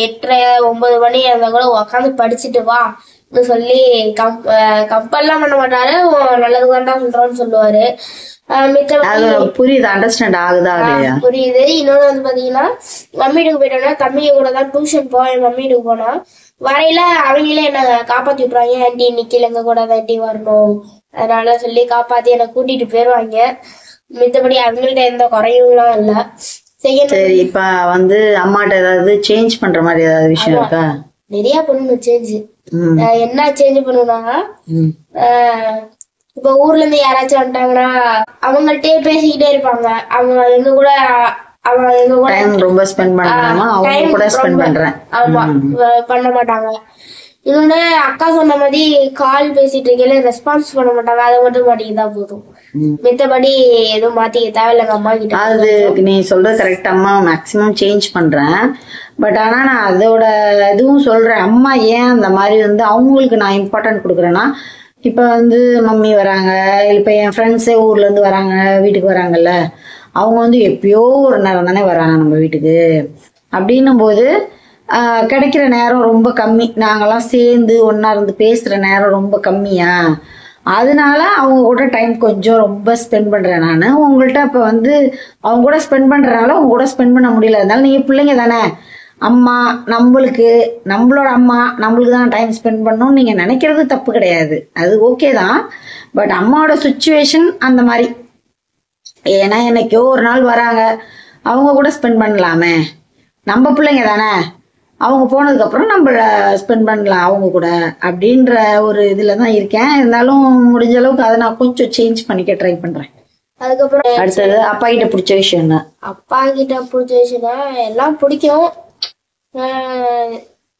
8:30 9 மணி இருந்தா கூட உக்காந்து படிச்சுட்டு வா சொல்லி கம்பல்லாம் பண்ண மாட்டாரு, நல்லது தான் சொல்றோம்னு சொல்லுவாரு. புரியுது, அண்டர்ஸ்டாண்ட் ஆகுதா? புரியுது. இன்னொன்னு வந்து பாத்தீங்கன்னா மம்மி வீட்டுக்கு போயிட்டோம்னா தம்பிங்க கூட தான் டியூஷன் போவேன். மம்மி வீட்டுக்கு போனா வரையில அவங்களே என்ன காப்பாத்தி விட்டுருவாங்க, ஆண்டி இன்னைக்கு எங்க கூட ஆண்டி வரணும் அதனால சொல்லி காப்பாத்தி என்ன கூட்டிட்டு போயிருவாங்க. மித்தபடி அவங்கள்ட்ட எந்த குறையும் இல்ல. சரி, இப்ப வந்து அம்மாட்ட ஏதாவது சேஞ்ச் பண்ற மாதிரி ஏதாவது விஷயம் இருக்கா? நிறைய பண்ணணும் சேஞ்ச். என்ன சேஞ்ச் பண்ணுவாங்க, இப்ப ஊர்ல இருந்து யாராச்சும் வந்துட்டாங்கன்னா அவங்கள்ட்டே பேசிக்கிட்டே இருப்பாங்க. அவங்க எங்க கூட ரொம்ப ஸ்பெண்ட் பண்றாங்க, அவங்க கூட ஸ்பெண்ட் பண்றேன். ஆமா, பண்ண மாட்டாங்க. இன்னொன்னு அக்கா சொன்ன மாதிரி கால் பேசிட்டு இருக்கல ரெஸ்பான்ஸ் பண்ண மாட்டாங்க, அதை மட்டும் மாட்டிக்கிட்டா போதும். மித்தபடி எதுவும் மாத்திக்க தேவையில்லைங்க அம்மா கிட்ட. அது நீ சொல்றது கரெக்ட், அம்மா மேக்சிமம் சேஞ்ச் பண்றேன். பட் ஆனா நான் அதோட இதுவும் சொல்றேன், அம்மா ஏன் அந்த மாதிரி வந்து அவங்களுக்கு நான் இம்பார்ட்டன்ட் கொடுக்குறேன்னா, இப்ப வந்து மம்மி வராங்க, இப்ப என் ஃப்ரெண்ட்ஸே ஊர்ல இருந்து வராங்க, வீட்டுக்கு வராங்கல்ல, அவங்க வந்து எப்பயோ ஒரு நேரம் தானே வராங்க நம்ம வீட்டுக்கு. அப்படின்னும் போது கிடைக்கிற நேரம் ரொம்ப கம்மி, நாங்கெல்லாம் சேர்ந்து ஒன்னா இருந்து பேசுற நேரம் ரொம்ப கம்மியா, அதனால அவங்க கூட டைம் கொஞ்சம் ரொம்ப ஸ்பெண்ட் பண்றேன் நானு. உங்கள்கிட்ட அப்ப வந்து அவங்க கூட ஸ்பெண்ட் பண்றதுனால உங்க கூட ஸ்பெண்ட் பண்ண முடியல. அதனால நீங்க பிள்ளைங்க தானே, அம்மா நம்மளோட அம்மா நம்மளுக்கு தான் டைம் ஸ்பெண்ட் பண்ணணும்னு நீங்க நினைக்கிறது தப்பு கிடையாது, அது ஓகே தான். பட் அம்மாவோட சுச்சுவேஷன் அந்த மாதிரி. ஏன்னா என்னைக்கோ ஒரு நாள் வராங்க, அவங்க கூட ஸ்பெண்ட் பண்ணலாமே, நம்ம பிள்ளைங்க தானே, அவங்க போனதுக்கு அப்புறம் நம்ம ஸ்பெண்ட் பண்ணலாம் அவங்க கூட அப்படின்ற ஒரு இதுலதான் இருக்கேன். இருந்தாலும் முடிஞ்ச அளவுக்கு அதை நான் கொஞ்சம் சேஞ்ச் பண்ணிக்க ட்ரை பண்றேன். அதுக்கப்புறம் அடுத்தது அப்பா கிட்ட பிடிச்ச விஷயம் என்ன? அப்பா கிட்ட பிடிச்ச விஷயம்னா எல்லாம் பிடிக்கும்.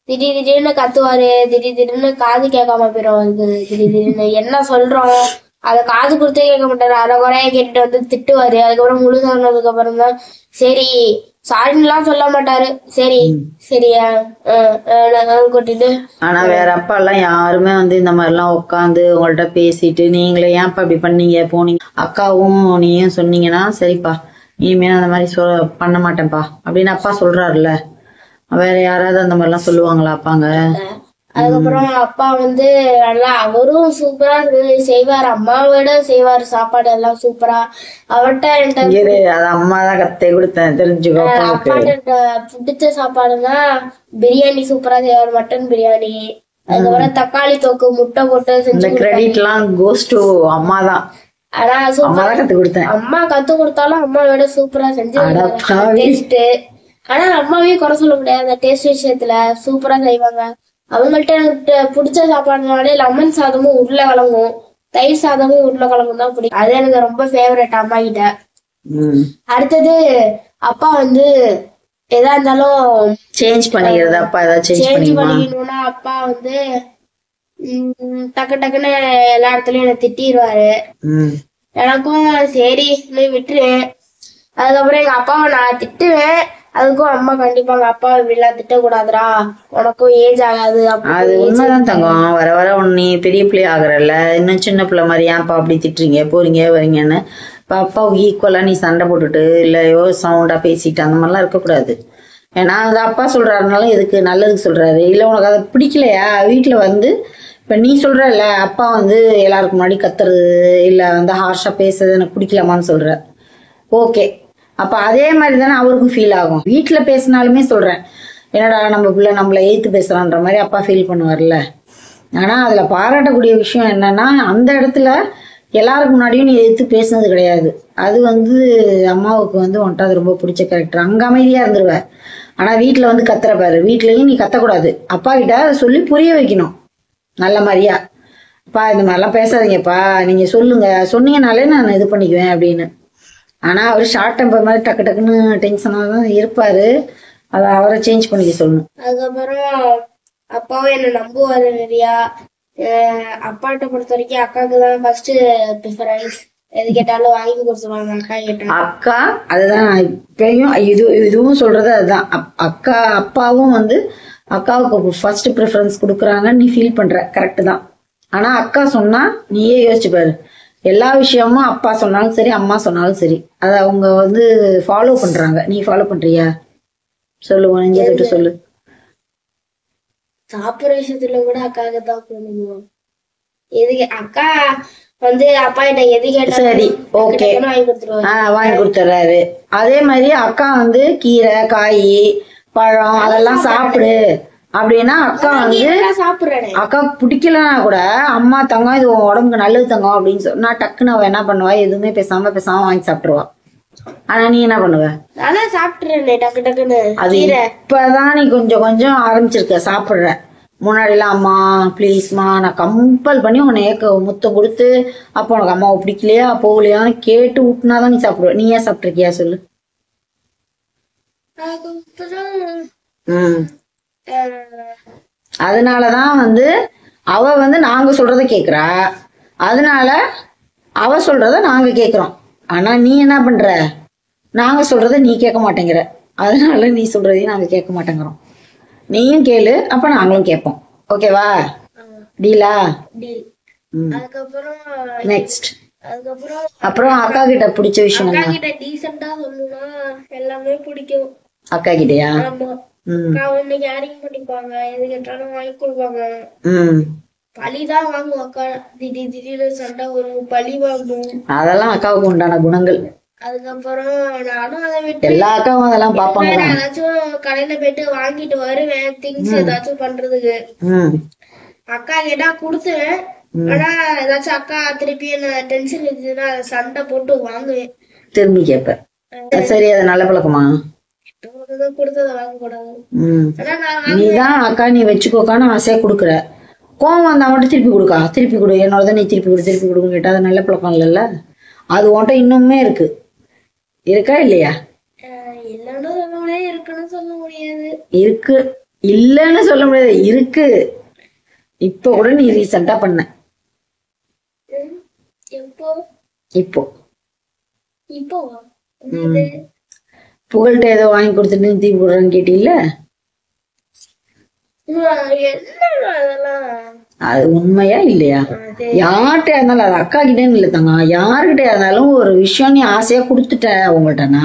திடீர்னு கத்துவாரு, திடீர்னு காது கேட்காம போயிடும். திடீர்னு என்ன சொல்றோம் அத காது கொடுத்தே கேட்க மாட்டாரு, அரை குறைய கேட்டுட்டு வந்து திட்டுவாரு. அதுக்கப்புறம் முழு சொன்னதுக்கு அப்புறம் தான் சரி சாரின்னுலாம் சொல்ல மாட்டாரு, சரி சரியா கொட்டிட்டு. ஆனா வேற அப்பா எல்லாம் யாருமே வந்து இந்த மாதிரி எல்லாம் உட்காந்து உங்கள்ட்ட பேசிட்டு நீங்களே ஏன்ப்பா இப்படி பண்ணீங்க போனீங்க, அக்காவும் நீயும் சொன்னீங்கன்னா சரிப்பா இனிமே அந்த மாதிரி பண்ண மாட்டேன்ப்பா அப்படின்னு அப்பா சொல்றாருல்ல, வேற யாராவது அந்த மாதிரி எல்லாம் சொல்லுவாங்களா அப்பாங்க? அதுக்கப்புறம் அப்பா வந்து நல்லா அவரும் சூப்பரா செய்வாரு, அம்மாவோட செய்வாரு, சாப்பாடு எல்லாம் சூப்பரா. அவர்கிட்ட அம்மா தான் கத்தே கொடுத்தேன் தெரிஞ்சுக்கோ. அப்பாட்ட பிடிச்ச சாப்பாடுன்னா பிரியாணி சூப்பரா செய்வாரு, மட்டன் பிரியாணி. அதுக்கப்புறம் தக்காளி தொக்கு முட்டை போட்டு செஞ்சு. கிரெடிட் எல்லாம் கோஸ் டு அம்மா தான். ஆனா சூப்பரா கத்து கொடுத்தேன். அம்மா கத்து கொடுத்தாலும் அம்மாவோட சூப்பரா செஞ்சு. ஆனா அம்மாவையும் குறை சொல்ல முடியாது, அந்த டேஸ்ட் விஷயத்துல சூப்பரா செய்வாங்க. அவங்கள்ட்ட எனக்கு பிடிச்ச சாப்பாடுனாலே லெமன் சாதமும் உருளைக்கிழங்கும், தயிர் சாதமும் உருளைக்கிழங்கும் தான் பிடிக்கும். அது எனக்கு ரொம்ப ஃபேவரட் அம்மா கிட்ட. அடுத்தது அப்பா வந்து எதா இருந்தாலும் சேஞ்ச் பண்ணிக்கிறது. அப்பா ஏதாவது சேஞ்ச் பண்ணிக்கணும்னா அப்பா வந்து டக்கு டக்குன்னு எல்லா இடத்துலயும் என்ன திட்டிடுவாரு. எனக்கும் சரி விட்டுருவேன். அதுக்கப்புறம் எங்க அப்பாவை நான் திட்டுவேன். அதுக்கும் அம்மா கண்டிப்பாங்க அப்பா இப்படிலாம் திட்டக்கூடாதுரா, உனக்கும் ஏஜ் ஆகாது. அது உண்மைதான் தங்கம். வர வர நீ பெரிய பிள்ளை ஆகுறல்ல, இன்னும் சின்ன பிள்ளை மாதிரி ஏன்ப்பா அப்படி திட்டுறீங்க போறீங்க வரீங்கன்னு. இப்போ அப்பாவுக்கு ஈக்குவலா நீ சண்டை போட்டுட்டு இல்லையோ சவுண்டா பேசிட்டு அந்த மாதிரிலாம் இருக்கக்கூடாது. ஏன்னா அது அப்பா சொல்றாருனால எதுக்கு நல்லதுக்கு சொல்றாரு. இல்ல உனக்கு அதை பிடிக்கலையா வீட்டுல வந்து இப்ப நீ சொல்றல அப்பா வந்து எல்லாருக்கும் முன்னாடி கத்துறது இல்ல வந்து ஹார்ஷா பேசுறது எனக்கு பிடிக்கலாமான்னு சொல்ற. ஓகே, அப்ப அதே மாதிரி தானே அவருக்கும் ஃபீல் ஆகும். வீட்டுல பேசினாலுமே சொல்றேன், என்னடா நம்ம பிள்ளை நம்மள எய்த்து பேசுறான்ற மாதிரி அப்பா ஃபீல் பண்ணுவார்ல. ஆனா அதுல பாராட்டக்கூடிய விஷயம் என்னன்னா அந்த இடத்துல எல்லாருக்கு முன்னாடியும் நீ எதிர்த்து பேசுனது கிடையாது. அது வந்து அம்மாவுக்கு வந்து உன்ட்ட அது ரொம்ப பிடிச்ச கேரக்டர். அங்க அமைதியா இருந்துருவ, ஆனா வீட்டுல வந்து கத்துற பாரு. வீட்லயும் நீ கத்தக்கூடாது. அப்பா கிட்ட அதை சொல்லி புரிய வைக்கணும் நல்ல மாதிரியா. அப்பா இந்த மாதிரிலாம் பேசாதீங்கப்பா, நீங்க சொல்லுங்க, சொன்னீங்கனாலே நான் இது பண்ணிக்குவேன் அப்படின்னு. ஆனா அவர் ஷார்ட் டெம்பர் மாதிரி டக்கு டக்குன்னு டென்ஷனா தான் இருப்பாரு. அதை அவரை சேஞ்ச் பண்ணிக்க சொல்லணும். அதுக்கப்புறம் அப்பாவும் என்ன நம்புவாரு நிறையா. அப்பாட்ட பொறுத்த வரைக்கும் அக்காவுக்கு தான் ஃபர்ஸ்ட் ப்ரிஃபரன்ஸ். எது கேட்டாலும் வாங்கி கொடுத்துருவாங்க அக்கா கேட்டா. அக்கா அதுதான் இப்பயும் இதுவும் சொல்றது அதுதான். அக்கா அப்பாவும் வந்து அக்காவுக்கு ஃபர்ஸ்ட் ப்ரிஃபரன்ஸ் கொடுக்குறாங்க. நீ ஃபீல் பண்ற கரெக்ட் தான். ஆனா அக்கா சொன்னா நீயே யோசிச்சு பாரு, எல்லா விஷயமும் அப்பா சொன்னாலும் சரி அம்மா சொன்னாலும் சரி அதை அவங்க வந்து ஃபாலோ பண்றாங்க. நீ ஃபாலோ பண்றியா சொல்லு, நெஞ்ச தொட்டு சொல்லு. சாப்பிடுற விஷயத்துல கூட அக்காவுக்கு தான் பண்ணுவோம். எதுக்கு அக்கா வந்து அப்பா கிட்ட எது கேட்டாலும் சரி ஓகே வாங்கி கொடுத்துருவாரு. வாங்கி கொடுத்துறாரு. அதே மாதிரி அக்கா வந்து கீரை காய் பழம் அதெல்லாம் சாப்பிடு அப்படின்னா அக்கா வந்து சாப்பிடுறேன். அக்காவுக்கு பிடிக்கலன்னா கூட அம்மா தங்கம் இது உன் உடம்புக்கு நல்லது தங்கம் அப்படின்னு சொன்னா டக்குன்னு அவ என்ன பண்ணுவா, எதுவுமே பேசாம வாங்கி சாப்பிட்டுருவா. ஆனா நீ என்ன பண்ணுவ? அதான் சாப்பிட்டுறேன் டக்கு டக்குன்னு. அது இப்பதான் நீ கொஞ்சம் கொஞ்சம் ஆரம்பிச்சிருக்க சாப்பிடுற. முன்னாடி எல்லாம் அம்மா ப்ளீஸ்மா நான் கம்பல் பண்ணி உன்னை முத்தம் கொடுத்து அப்போ உனக்கு அம்மாவை பிடிக்கலையா போகலையான்னு கேட்டு விட்டுனாதான் நீ சாப்பிடுவ. நீ ஏன் சாப்பிட்டுருக்கியா சொல்லு. அதனாலதான் வந்து அவ வந்து நாங்க சொல்றத கேக்குறா. அதனால அவ சொல்றத நாங்க கேக்குறோம். ஆனா நீ என்ன பண்ற, நாங்க சொல்றத நீ கேட்க மாட்டேங்கிற. அதனால நீ சொல்றதையும் நாங்க கேட்க மாட்டேங்கிறோம். நீயும் கேளு, அப்ப நாங்களும் கேட்போம். ஓகேவா? டீலா? அதுக்கப்புறம் நெக்ஸ்ட் அதுக்கப்புறம் அப்புறம் அக்கா கிட்ட பிடிச்ச விஷயம் அக்கா என்ன? கிட்ட டீசெண்டா சொல்லணும்னா எல்லாமே பிடிக்கும். அக்கா கிட்டயா? ஆமா, அக்கா வந்து கேரிங் பண்ணிப்பாங்க, எது கேட்டாலும் வாங்கி கொடுப்பாங்க. பழிதான் வாங்குவோம் அக்கா. திடீர்னு சண்டை வரும், பழி வாங்கும். அதெல்லாம் அக்காவுக்கு உண்டான குணங்கள். அதுக்கப்புறம் நானும் அதை விட்டு எல்லா அக்காவும் அதெல்லாம் பாப்பாங்க. ஏதாச்சும் கடையில போயிட்டு வாங்கிட்டு வருவேன் திங்ஸ் ஏதாச்சும் பண்றதுக்கு. அக்கா கேட்டா குடுத்துவேன். ஆனா ஏதாச்சும் அக்கா திருப்பி என்ன டென்ஷன் இருந்துச்சுன்னா சண்டை போட்டு வாங்குவேன். திரும்பி கேப்ப. சரி, அது நல்ல பழக்கமா? கொடுத்தத வாங்க கூடாது. நீதான் அக்கா நீ வச்சுக்கோக்கான்னு ஆசையா குடுக்குற. கோவம் வந்தா மட்டும் திருப்பி கொடுக்கா, திருப்பி கொடு, என்னோடதான் நீ திருப்பி கொடுன்னு கேட்டா அது நல்ல பழக்கம் இல்லைல்ல. அது உன்ட்ட இன்னுமே இருக்கு. இருக்கா இல்லையா? இருக்குன்னு சொல்ல முடியாது. இருக்கு, இல்லன்னு சொல்ல முடியாது, இருக்கு. இப்ப கூட நீ ரீசெண்டா பண்ண. இப்போ புகழ்கிட்ட ஏதோ வாங்கி கொடுத்துட்டு தீபி போடுறேன்னு கேட்டீல்ல, அது உண்மையா இல்லையா? யார்கிட்ட இருந்தாலும், அது அக்கா கிட்டேன்னு இல்லை தங்க, யாருகிட்ட இருந்தாலும் ஒரு விஷயம் நீ ஆசையா கொடுத்துட்ட உங்கள்கிட்டனா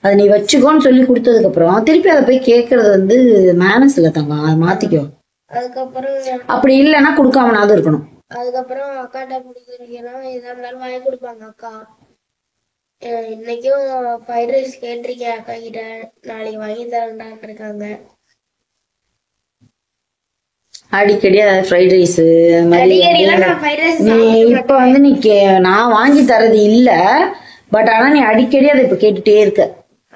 அதை நீ வச்சுக்கோன்னு சொல்லி கொடுத்ததுக்கு அப்புறம் திருப்பி அதை போய் கேட்கறது வந்து மேனஸ் இல்ல தங்க, அதை மாத்திக்கோ. அதுக்கப்புறம் அப்படி இல்லைன்னா கொடுக்காமனாவது இருக்கணும். அதுக்கப்புறம் அக்காட்ட பிடிக்கிறீங்கன்னா எதா இருந்தாலும் வாங்கி கொடுப்பாங்க அக்கா. இன்னைக்கும் ஃப்ரைட் ரைஸ் கேட்டிருக்கேன் அக்கா கிட்ட, நாளைக்கு வாங்கி தரேன்டான்னு இருக்காங்க. அடிக்கடி அதாவது ஃப்ரைட் ரைஸ் இப்ப வந்து நீ நான் வாங்கி தரது இல்ல, பட் ஆனா நீ அடிக்கடி அதை இப்ப கேட்டுட்டே இருக்க.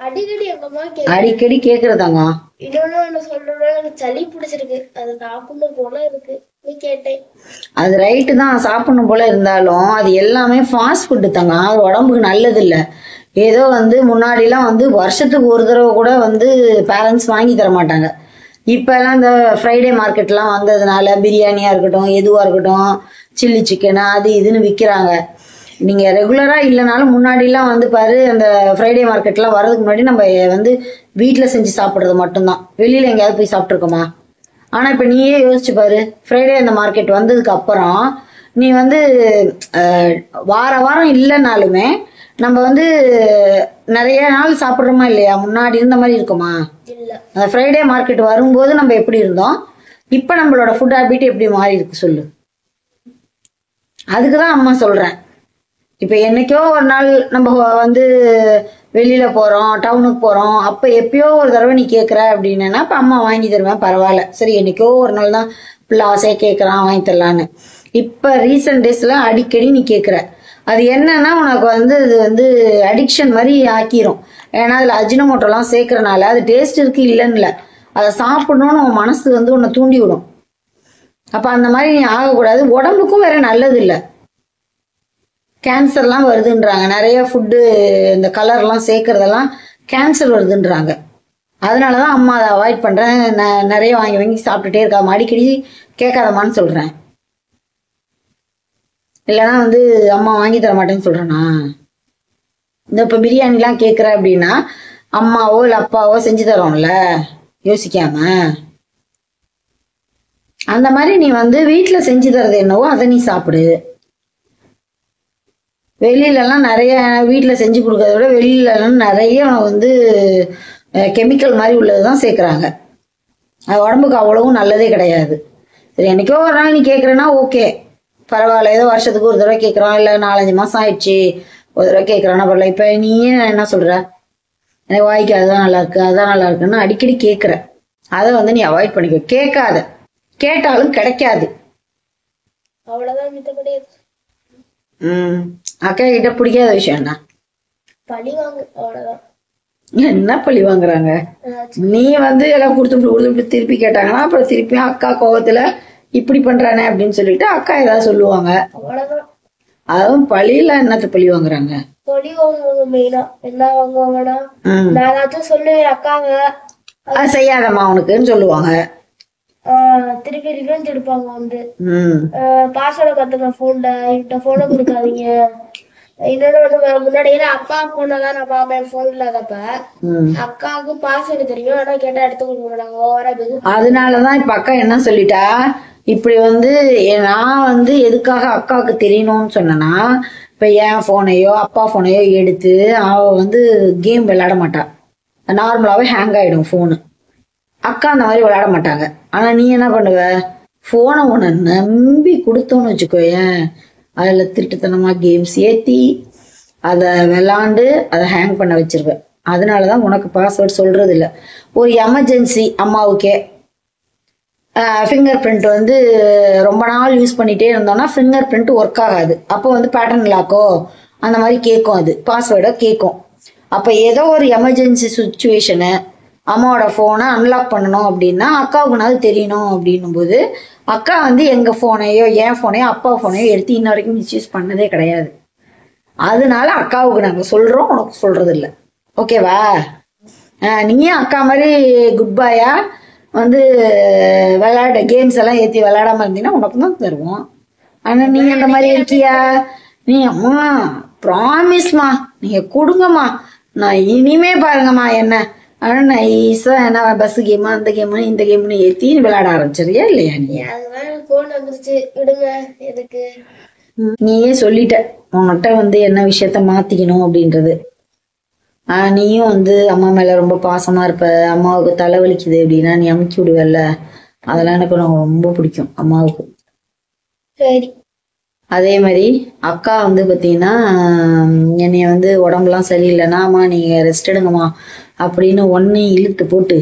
அடிக்கடி எங்க அம்மா அடிக்கடி கேக்குறதாங்க. இன்னொன்னு சொல்றேன், எனக்கு சளி பிடிச்சிருக்கு, அது சாப்பிடணும் போல இருக்கு, நீ கேட்டேன். அது ரைட்டு தான், சாப்பிடணும் போல இருந்தாலும் அது எல்லாமே ஃபாஸ்ட் ஃபுட்டு தாங்க, அது உடம்புக்கு நல்லது இல்லை. ஏதோ முன்னாடிலாம் வருஷத்துக்கு ஒரு தடவை கூட பேரண்ட்ஸ் வாங்கி தர மாட்டாங்க. இப்ப எல்லாம் இந்த ஃப்ரைடே மார்க்கெட்லாம் வந்ததுனால பிரியாணியா இருக்கட்டும், எதுவா இருக்கட்டும், சில்லி சிக்கன் அது இதுன்னு விற்கிறாங்க. நீங்க ரெகுலரா இல்லைனாலும் முன்னாடிலாம் பாரு, அந்த ஃப்ரைடே மார்க்கெட்லாம் வர்றதுக்கு முன்னாடி நம்ம வீட்டுல செஞ்சு சாப்பிடுறது மட்டும்தான், வெளியில எங்கேயாவது போய் சாப்பிட்டுருக்கோமா? ஆனா இப்ப நீயே யோசிச்சு பாரு, ஃப்ரைடே அந்த மார்க்கெட் வந்ததுக்கு அப்புறம் நீ வார வாரம் இல்லைனாலுமே நம்ம நிறைய நாள் சாப்பிடுறோமா இல்லையா? முன்னாடி இருந்த மாதிரி இருக்குமா? அந்த ஃப்ரைடே மார்க்கெட் வரும்போது நம்ம எப்படி இருந்தோம், இப்ப நம்மளோட ஃபுட் ஹேபிட் எப்படி மாறி இருக்கு சொல்லு. அதுக்குதான் அம்மா சொல்றேன். இப்ப என்னைக்கோ ஒரு நாள் நம்ம வெளியில போறோம், டவுனுக்கு போறோம், அப்ப எப்பயோ ஒரு தடவை நீ கேக்குற அப்படின்னா இப்ப அம்மா வாங்கி தருவேன், பரவாயில்ல, சரி என்னைக்கோ ஒரு நாள் தான் பிள்ளை ஆசையா கேட்கறான், வாங்கி தரலான்னு. இப்ப ரீசெண்ட் டேஸ்ல அடிக்கடி நீ கேக்குற, அது என்னன்னா உனக்கு இது அடிக்ஷன் மாதிரி ஆக்கிரும். ஏன்னா அதுல அஜினோமோட்டோலாம் சேர்க்கறனால அது டேஸ்ட் இருக்கு இல்லைன்னு இல்லை, அதை சாப்பிடணும்னு உன் மனசு உன்னை தூண்டி விடும். அப்ப அந்த மாதிரி நீ ஆகக்கூடாது, உடம்புக்கும் வேற நல்லது இல்லை. கேன்சர்லாம் வருதுன்றாங்க, நிறைய ஃபுட்டு இந்த கலர்லாம் சேர்க்கறதெல்லாம் கேன்சர் வருதுன்றாங்க. அதனாலதான் அம்மா அதை அவாய்ட் பண்றேன், நிறைய வாங்கி வாங்கி சாப்பிட்டுட்டே இருக்காம, அடிக்கடி கேட்காதம்மான்னு சொல்றேன். இல்லைன்னா அம்மா வாங்கி தர மாட்டேன்னு சொல்றேனா? இந்த இப்ப பிரியாணிலாம் கேட்குற அப்படின்னா அம்மாவோ இல்லை அப்பாவோ செஞ்சு தரோம்ல யோசிக்காம. அந்த மாதிரி நீ வீட்டுல செஞ்சு தரது என்னவோ அதை நீ சாப்பிடு. வெளியிலலாம் நிறைய வீட்டுல செஞ்சு கொடுக்கறத விட வெளியிலலாம் நிறைய கெமிக்கல் மாதிரி உள்ளதுதான் சேர்க்கறாங்க. அது உடம்புக்கு அவ்வளவும் நல்லதே கிடையாது. சரி என்னைக்கோ ஒரு நாள் நீ கேட்கறனா ஓகே, பரவாயில்ல, ஏதோ வருஷத்துக்கு ஒரு தடவை கேட்கறான், இல்ல 4-5 மாசம் ஆயிடுச்சு ஒரு தடவை கேட்கறானா பரவாயில்ல. இப்ப நீ என்ன சொல்ற, எனக்கு வாய்க்கு அதுதான் நல்லா இருக்கு அதான் நல்லா இருக்குன்னு அடிக்கடி கேட்கற, அதை நீ அவாய்ட் பண்ணிக்கோ. கேட்காத, கேட்டாலும் கிடைக்காது, அவ்வளவுதான், மித்தபடி அக்கா கிட்ட பிடிக்காத விஷயம் என்ன? பழி வாங்கு, அவ்வளவுதான். என்ன பழி வாங்குறாங்க? நீ எல்லாம் கொடுத்துட்டு திருப்பி கேட்டாங்கன்னா அப்புறம் திருப்பி அக்கா கோவத்துல இப்படி பண்றானே அப்படின்னு சொல்லிட்டு அக்கா ஏதாவது சொல்லுவாங்க, அவ்வளவுதான். அதுவும் பழியில என்னத்த பழி வாங்குறாங்க? பழி வாங்குவாங்க மெயினா. என்ன வாங்குவாங்கன்னா, நான் ஏதாச்சும் சொல்லுவேன் அக்காங்க, அது செய்யாதம்மா உனக்குன்னு சொல்லுவாங்க. திருப்பி ரிவெஞ்ச் எடுப்பாங்க. பாஸ்வேர்டை கத்துக்க போன்ல, இவட்ட போனை கொடுக்காதீங்க. இன்னொன்னு முன்னாடி அப்பா போன தான் நான் பாப்பேன், போன் இல்லாதப்ப அக்காவுக்கு பாஸ்வேர்டு தெரியும், ஆனா கேட்டா எடுத்து கொடுக்க மாட்டாங்க, ஓவரா. அதனாலதான் இப்ப அக்கா என்ன சொல்லிட்டா, இப்படி நான் எதுக்காக அக்காவுக்கு தெரியணும்னு சொன்னேன்னா, இப்ப என் போனையோ அப்பா போனையோ எடுத்து அவ கேம் விளையாட மாட்டா, நார்மலாவே ஹேங் ஆயிடும் போனு. அக்கா அந்த மாதிரி விளையாட மாட்டாங்க. ஆனா நீ என்ன பண்ணுவ, போனை உன்னை நம்பி கொடுத்தோன்னு வச்சுக்கோயேன், அதுல திருட்டுத்தனமா கேம்ஸ் ஏத்தி அதை விளாண்டு அதை ஹேங் பண்ண வச்சிருவ. அதனாலதான் உனக்கு பாஸ்வேர்ட் சொல்றது இல்ல. ஒரு எமர்ஜென்சி அம்மாவுக்கே ஃபிங்கர் பிரிண்ட் ரொம்ப நாள் யூஸ் பண்ணிட்டே இருந்தோம்னா ஃபிங்கர் பிரிண்ட் ஒர்க் ஆகாது. அப்போ பேட்டர்ன் லாக்கோ அந்த மாதிரி கேட்கும், அது பாஸ்வேர்டோ கேட்கும். அப்ப ஏதோ ஒரு எமர்ஜென்சி சுச்சுவேஷனு அம்மாவோட போனை அன்லாக் பண்ணணும் அப்படின்னா அக்காவுக்குனாவது தெரியணும். அப்படின்னும் போது அக்கா எங்க போனையோ என் போனையோ அப்பா போனையோ எடுத்து இன்ன வரைக்கும் மிஸ்யூஸ் பண்ணதே கிடையாது. அதனால அக்காவுக்கு நாங்க சொல்றோம், உனக்கு சொல்றது இல்லை. ஓகேவா? நீயும் அக்கா மாதிரி குட் பாயா விளையாட கேம்ஸ் எல்லாம் ஏத்தி விளையாடாம இருந்தீங்கன்னா உனக்கு தான் தருவோம். ஆனா நீ அந்த மாதிரி இருக்கியா? நீ அம்மா ப்ராமிஸ்மா நீங்க கொடுங்கம்மா, நான் இனிமே பாருங்கம்மா என்ன ஆனா நைஸா என்ன பஸ் கேமா அந்த கேமு இந்த கேம்னு ஏத்தி விளையாட ஆரம்பிச்சிருக்கியா இல்லையா? நீ போன் வந்துருச்சு விடுங்க எதுக்கு, நீயே சொல்லிட்ட உன்கிட்ட என்ன விஷயத்த மாத்திக்கணும் அப்படின்றது. நீயும் அம்மா மேல ரொம்ப பாசமா இருப்ப, அம்மாவுக்கு தலைவலிக்குது அப்படின்னா நீ அமுக்கி விடுவல்ல, அதெல்லாம் எனக்கு ரொம்ப பிடிக்கும் அம்மாவுக்கு. சரி. அதே மாதிரி அக்கா பாத்தீங்கன்னா என்னைய உடம்புலாம் சரியில்லைன்னா அம்மா நீங்க ரெஸ்ட் எடுங்கம்மா அப்படின்னு ஒன்னு இழுத்து போட்டு,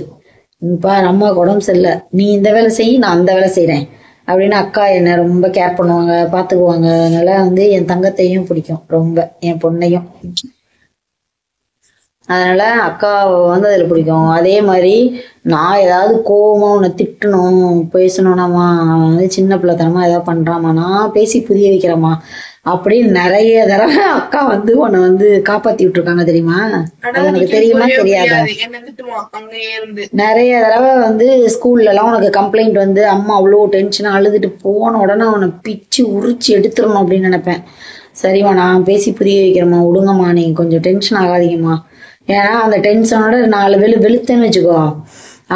பாரு அம்மாவுக்கு உடம்பு சரியில்லை, நீ இந்த வேலை செய் நான் அந்த வேலை செய்யறேன் அப்படின்னு அக்கா என்ன ரொம்ப கேர் பண்ணுவாங்க, பாத்துக்குவாங்க. அதனால என் தங்கத்தையும் பிடிக்கும் ரொம்ப, என் பொண்ணையும். அதனால அக்காவை வந்து அதுல பிடிக்கும். அதே மாதிரி நான் ஏதாவது கோவமா உன்னை திட்டணும் பேசணும்னாமா, அவன் வந்து சின்ன பிள்ளைத்தனமா ஏதாவது பண்றாமா, நான் பேசி புரிய வைக்கிறேம்மா அப்படின்னு நிறைய தடவை அக்கா வந்து உன்னை வந்து காப்பாத்தி விட்டுருக்காங்க தெரியுமா? அது உனக்கு தெரியுமா தெரியாதா? நிறைய தடவை வந்து ஸ்கூல்ல எல்லாம் உனக்கு கம்ப்ளைண்ட் வந்து அம்மா அவ்வளோ டென்ஷனா அழுதுட்டு போன உடனே உன்னை பிச்சு உரிச்சு எடுத்துடணும் அப்படின்னு நினைப்பேன். சரிம்மா நான் பேசி புரிய வைக்கிறேம்மா, விடுங்கம்மா, நீங்க கொஞ்சம் டென்ஷன் ஆகாதீங்கம்மா. ஏன்னா அந்த டென்ஷனோட 4 வெளுத்தேன்னு வச்சுக்கோ,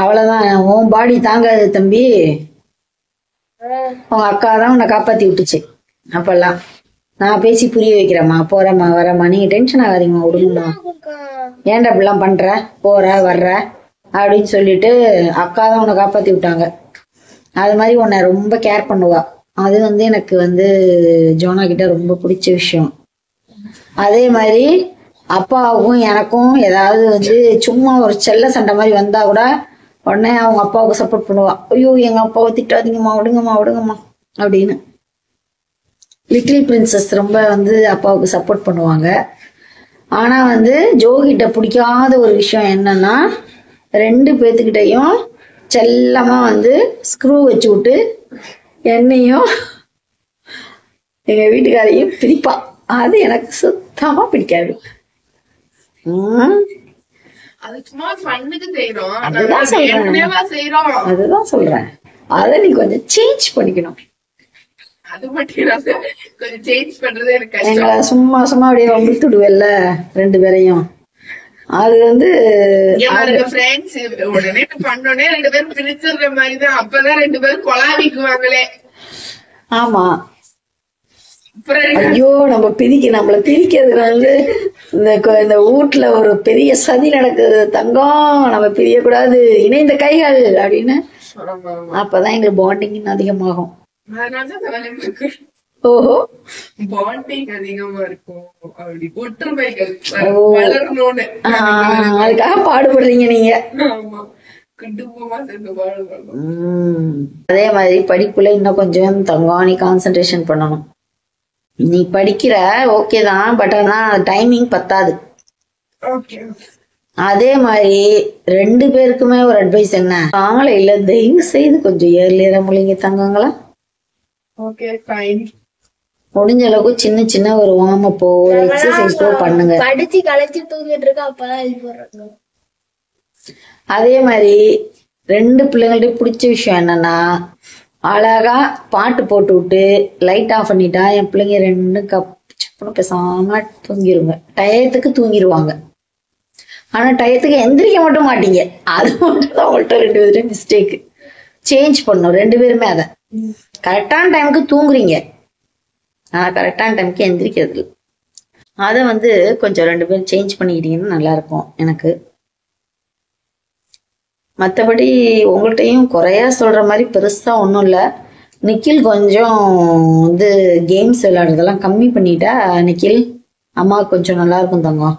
அவ்வளவுதான், உன் பாடி தாங்காது தம்பி. உங்க அக்கா தான் உன்னை காப்பாத்தி விட்டுச்சு. அப்பெல்லாம் நான் பேசி புரிய வைக்கிறேம்மா, போறேம்மா வரேம்மா, நீங்க டென்ஷன் ஆகாதீங்கம்மா, விடுங்கம்மா, ஏன்டா இப்படிலாம் பண்ற, போற வர்ற அப்படின்னு சொல்லிட்டு அக்கா தான் உன்னை காப்பாத்தி விட்டாங்க. அது மாதிரி உன்னை ரொம்ப கேர் பண்ணுவா. அது வந்து எனக்கு வந்து ஜோனா கிட்ட ரொம்ப பிடிச்ச விஷயம். அதே மாதிரி அப்பாவுக்கும் எனக்கும் ஏதாவது வந்து சும்மா ஒரு செல்ல சண்டை மாதிரி வந்தா கூட உடனே அவங்க அப்பாவுக்கு சப்போர்ட் பண்ணுவா. ஐயோ எங்க அப்பாவை திட்டாதீங்கம்மா, விடுங்கம்மா விடுங்கம்மா அப்படின்னு. லிட்டில் பிரின்சஸ் ரொம்ப வந்து அப்பாவுக்கு சப்போர்ட் பண்ணுவாங்க. ஆனா வந்து ஜோகிட்ட பிடிக்காத ஒரு விஷயம் என்னன்னா, 2 பேத்துக்கிட்டையும் செல்லமா வந்து ஸ்க்ரூ வச்சு விட்டு என்னையும் எங்க வீட்டுக்காரையும் பிரிப்பா. அது எனக்கு சுத்தமா பிடிக்காது. அதுதான் சொல்றேன், அத நீ கொஞ்சம் சேஞ்ச் பண்ணிக்கணும். எங்களை சும்மா சும்மா அப்படியே வம்பித்துடுவல்ல 2 பேரையும். அது வந்து உடனே பண்ணோடனே 2 பேரும் பிரிச்சிடுற மாதிரிதான். அப்பதான் 2 பேரும் கொலாவிக்குவாங்களே. ஆமா, ஐயோ நம்மள பிரிக்கிறது வந்து இந்த வீட்டுல ஒரு பெரிய சதி நடக்குது தங்கம், நம்ம பிரியக்கூடாது, இணைந்த கைகள் அப்படின்னு. அப்பதான் எங்களுக்கு பாண்டிங் அதிகமாகும். ஓஹோ, பாண்டிங் அதிகமா இருக்கும், அப்படி ஒற்றுமைகள் அதுக்காக பாடுபடுறீங்க நீங்க. அதே மாதிரி படிப்புல இன்னும் கொஞ்சம் தங்கம் நீ கான்சென்ட்ரேஷன் பண்ணணும். நீ படிக்கிற ஓகே தான், பட் ஆனா டைமிங் பத்தாது. அதே மாதிரி 2 பேருக்குமே ஒரு அட்வைஸ் என்ன, நாங்களே இல்ல தயவு செய்து கொஞ்சம் ஏர்லியரா முழிங்க தங்கங்களா. முடிஞ்ச அளவுக்கு சின்ன சின்ன ஒரு வார்ம் அப்போ ஒரு எக்ஸசைஸோ பண்ணுங்க. படிச்சு கலைச்சு தூங்கிட்டு இருக்க அப்பதான் இது போடுறாங்க. அதே மாதிரி 2 பிள்ளைங்கள்ட்ட பிடிச்ச விஷயம் என்னன்னா, அழகா பாட்டு போட்டு விட்டு லைட் ஆஃப் பண்ணிட்டா என் பிள்ளைங்க 2 கப் பேசாம தூங்கிருங்க. டயத்துக்கு தூங்கிடுவாங்க. ஆனா டயத்துக்கு எந்திரிக்க மட்டும் மாட்டீங்க. அது மட்டும் தான் உங்கள்கிட்ட 2 பேரும் மிஸ்டேக். சேஞ்ச் பண்ணும் 2 பேருமே. அதை கரெக்டான டைமுக்கு தூங்குறீங்க, ஆனா கரெக்டான டைமுக்கு எந்திரிக்கிறது. அதை வந்து கொஞ்சம் 2 பேரும் சேஞ்ச் பண்ணிக்கிட்டீங்கன்னா நல்லா இருக்கும் எனக்கு. மற்றபடி உங்கள்கிட்டையும் குறையா சொல்ற மாதிரி பெருசா ஒன்றும் இல்லை. நிக்கில் கொஞ்சம் வந்து கேம்ஸ் விளையாடுறதெல்லாம் கம்மி பண்ணிட்டா நிக்கில் அம்மாவுக்கு கொஞ்சம் நல்லா இருக்கும் தங்கம்.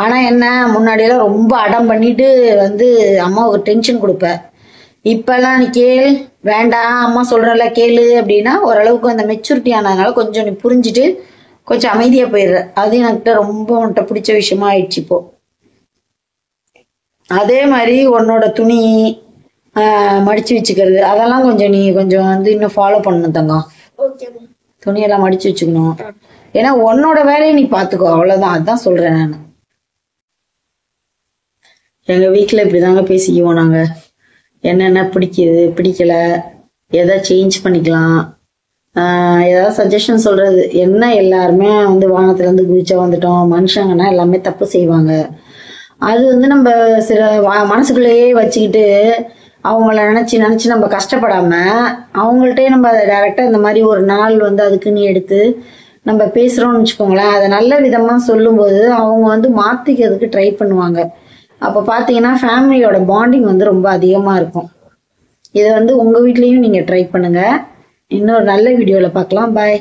ஆனா என்ன, முன்னாடியெல்லாம் ரொம்ப அடம் பண்ணிட்டு வந்து அம்மாவுக்கு டென்ஷன் கொடுப்ப. இப்பெல்லாம் நீ கேள், வேண்டாம் அம்மா சொல்றல கேளு அப்படின்னா ஓரளவுக்கு அந்த மெச்சூரிட்டி ஆனதுனால கொஞ்சம் நீ புரிஞ்சுட்டு கொஞ்சம் அமைதியா போயிடுற. அது எனக்கு ரொம்ப உன்கிட்ட பிடிச்ச விஷயமா ஆயிடுச்சு இப்போ. அதே மாதிரி உன்னோட துணி மடிச்சு வச்சுக்கிறது அதெல்லாம் கொஞ்சம் நீ கொஞ்சம் வந்து இன்னும் ஃபாலோ பண்ணணும் தங்கம். துணியெல்லாம் மடிச்சு வச்சுக்கணும். ஏன்னா உன்னோட வேலையை நீ பாத்துக்கோ, அவ்வளவுதான். அதுதான் சொல்றேன் நான். எங்க வீட்டுல இப்படிதாங்க பேசிக்குவோம் நாங்க. என்னென்ன பிடிக்குது பிடிக்கல, எதை சேஞ்ச் பண்ணிக்கலாம், ஏதாவது சஜஷன் சொல்றது என்ன. எல்லாருமே வந்து வானத்துல இருந்து குதிச்சா வந்துட்டோம். மனுஷங்கன்னா எல்லாமே தப்பு செய்வாங்க. அது வந்து நம்ம சில மனசுக்குள்ளேயே வச்சுக்கிட்டு அவங்கள நினைச்சு நம்ம கஷ்டப்படாம அவங்கள்ட்டே நம்ம அதை டைரக்டா இந்த மாதிரி ஒரு நாள் வந்து அதுக்குன்னு எடுத்து நம்ம பேசுறோம்னு வச்சுக்கோங்களேன். அதை நல்ல விதமா சொல்லும்போது அவங்க வந்து மாத்திக்கிறதுக்கு ட்ரை பண்ணுவாங்க. அப்ப பாத்தீங்கன்னா ஃபேமிலியோட பாண்டிங் வந்து ரொம்ப அதிகமா இருக்கும். இதை வந்து உங்க வீட்லயும் நீங்க ட்ரை பண்ணுங்க. இன்னொரு நல்ல வீடியோல பார்க்கலாம். பாய்.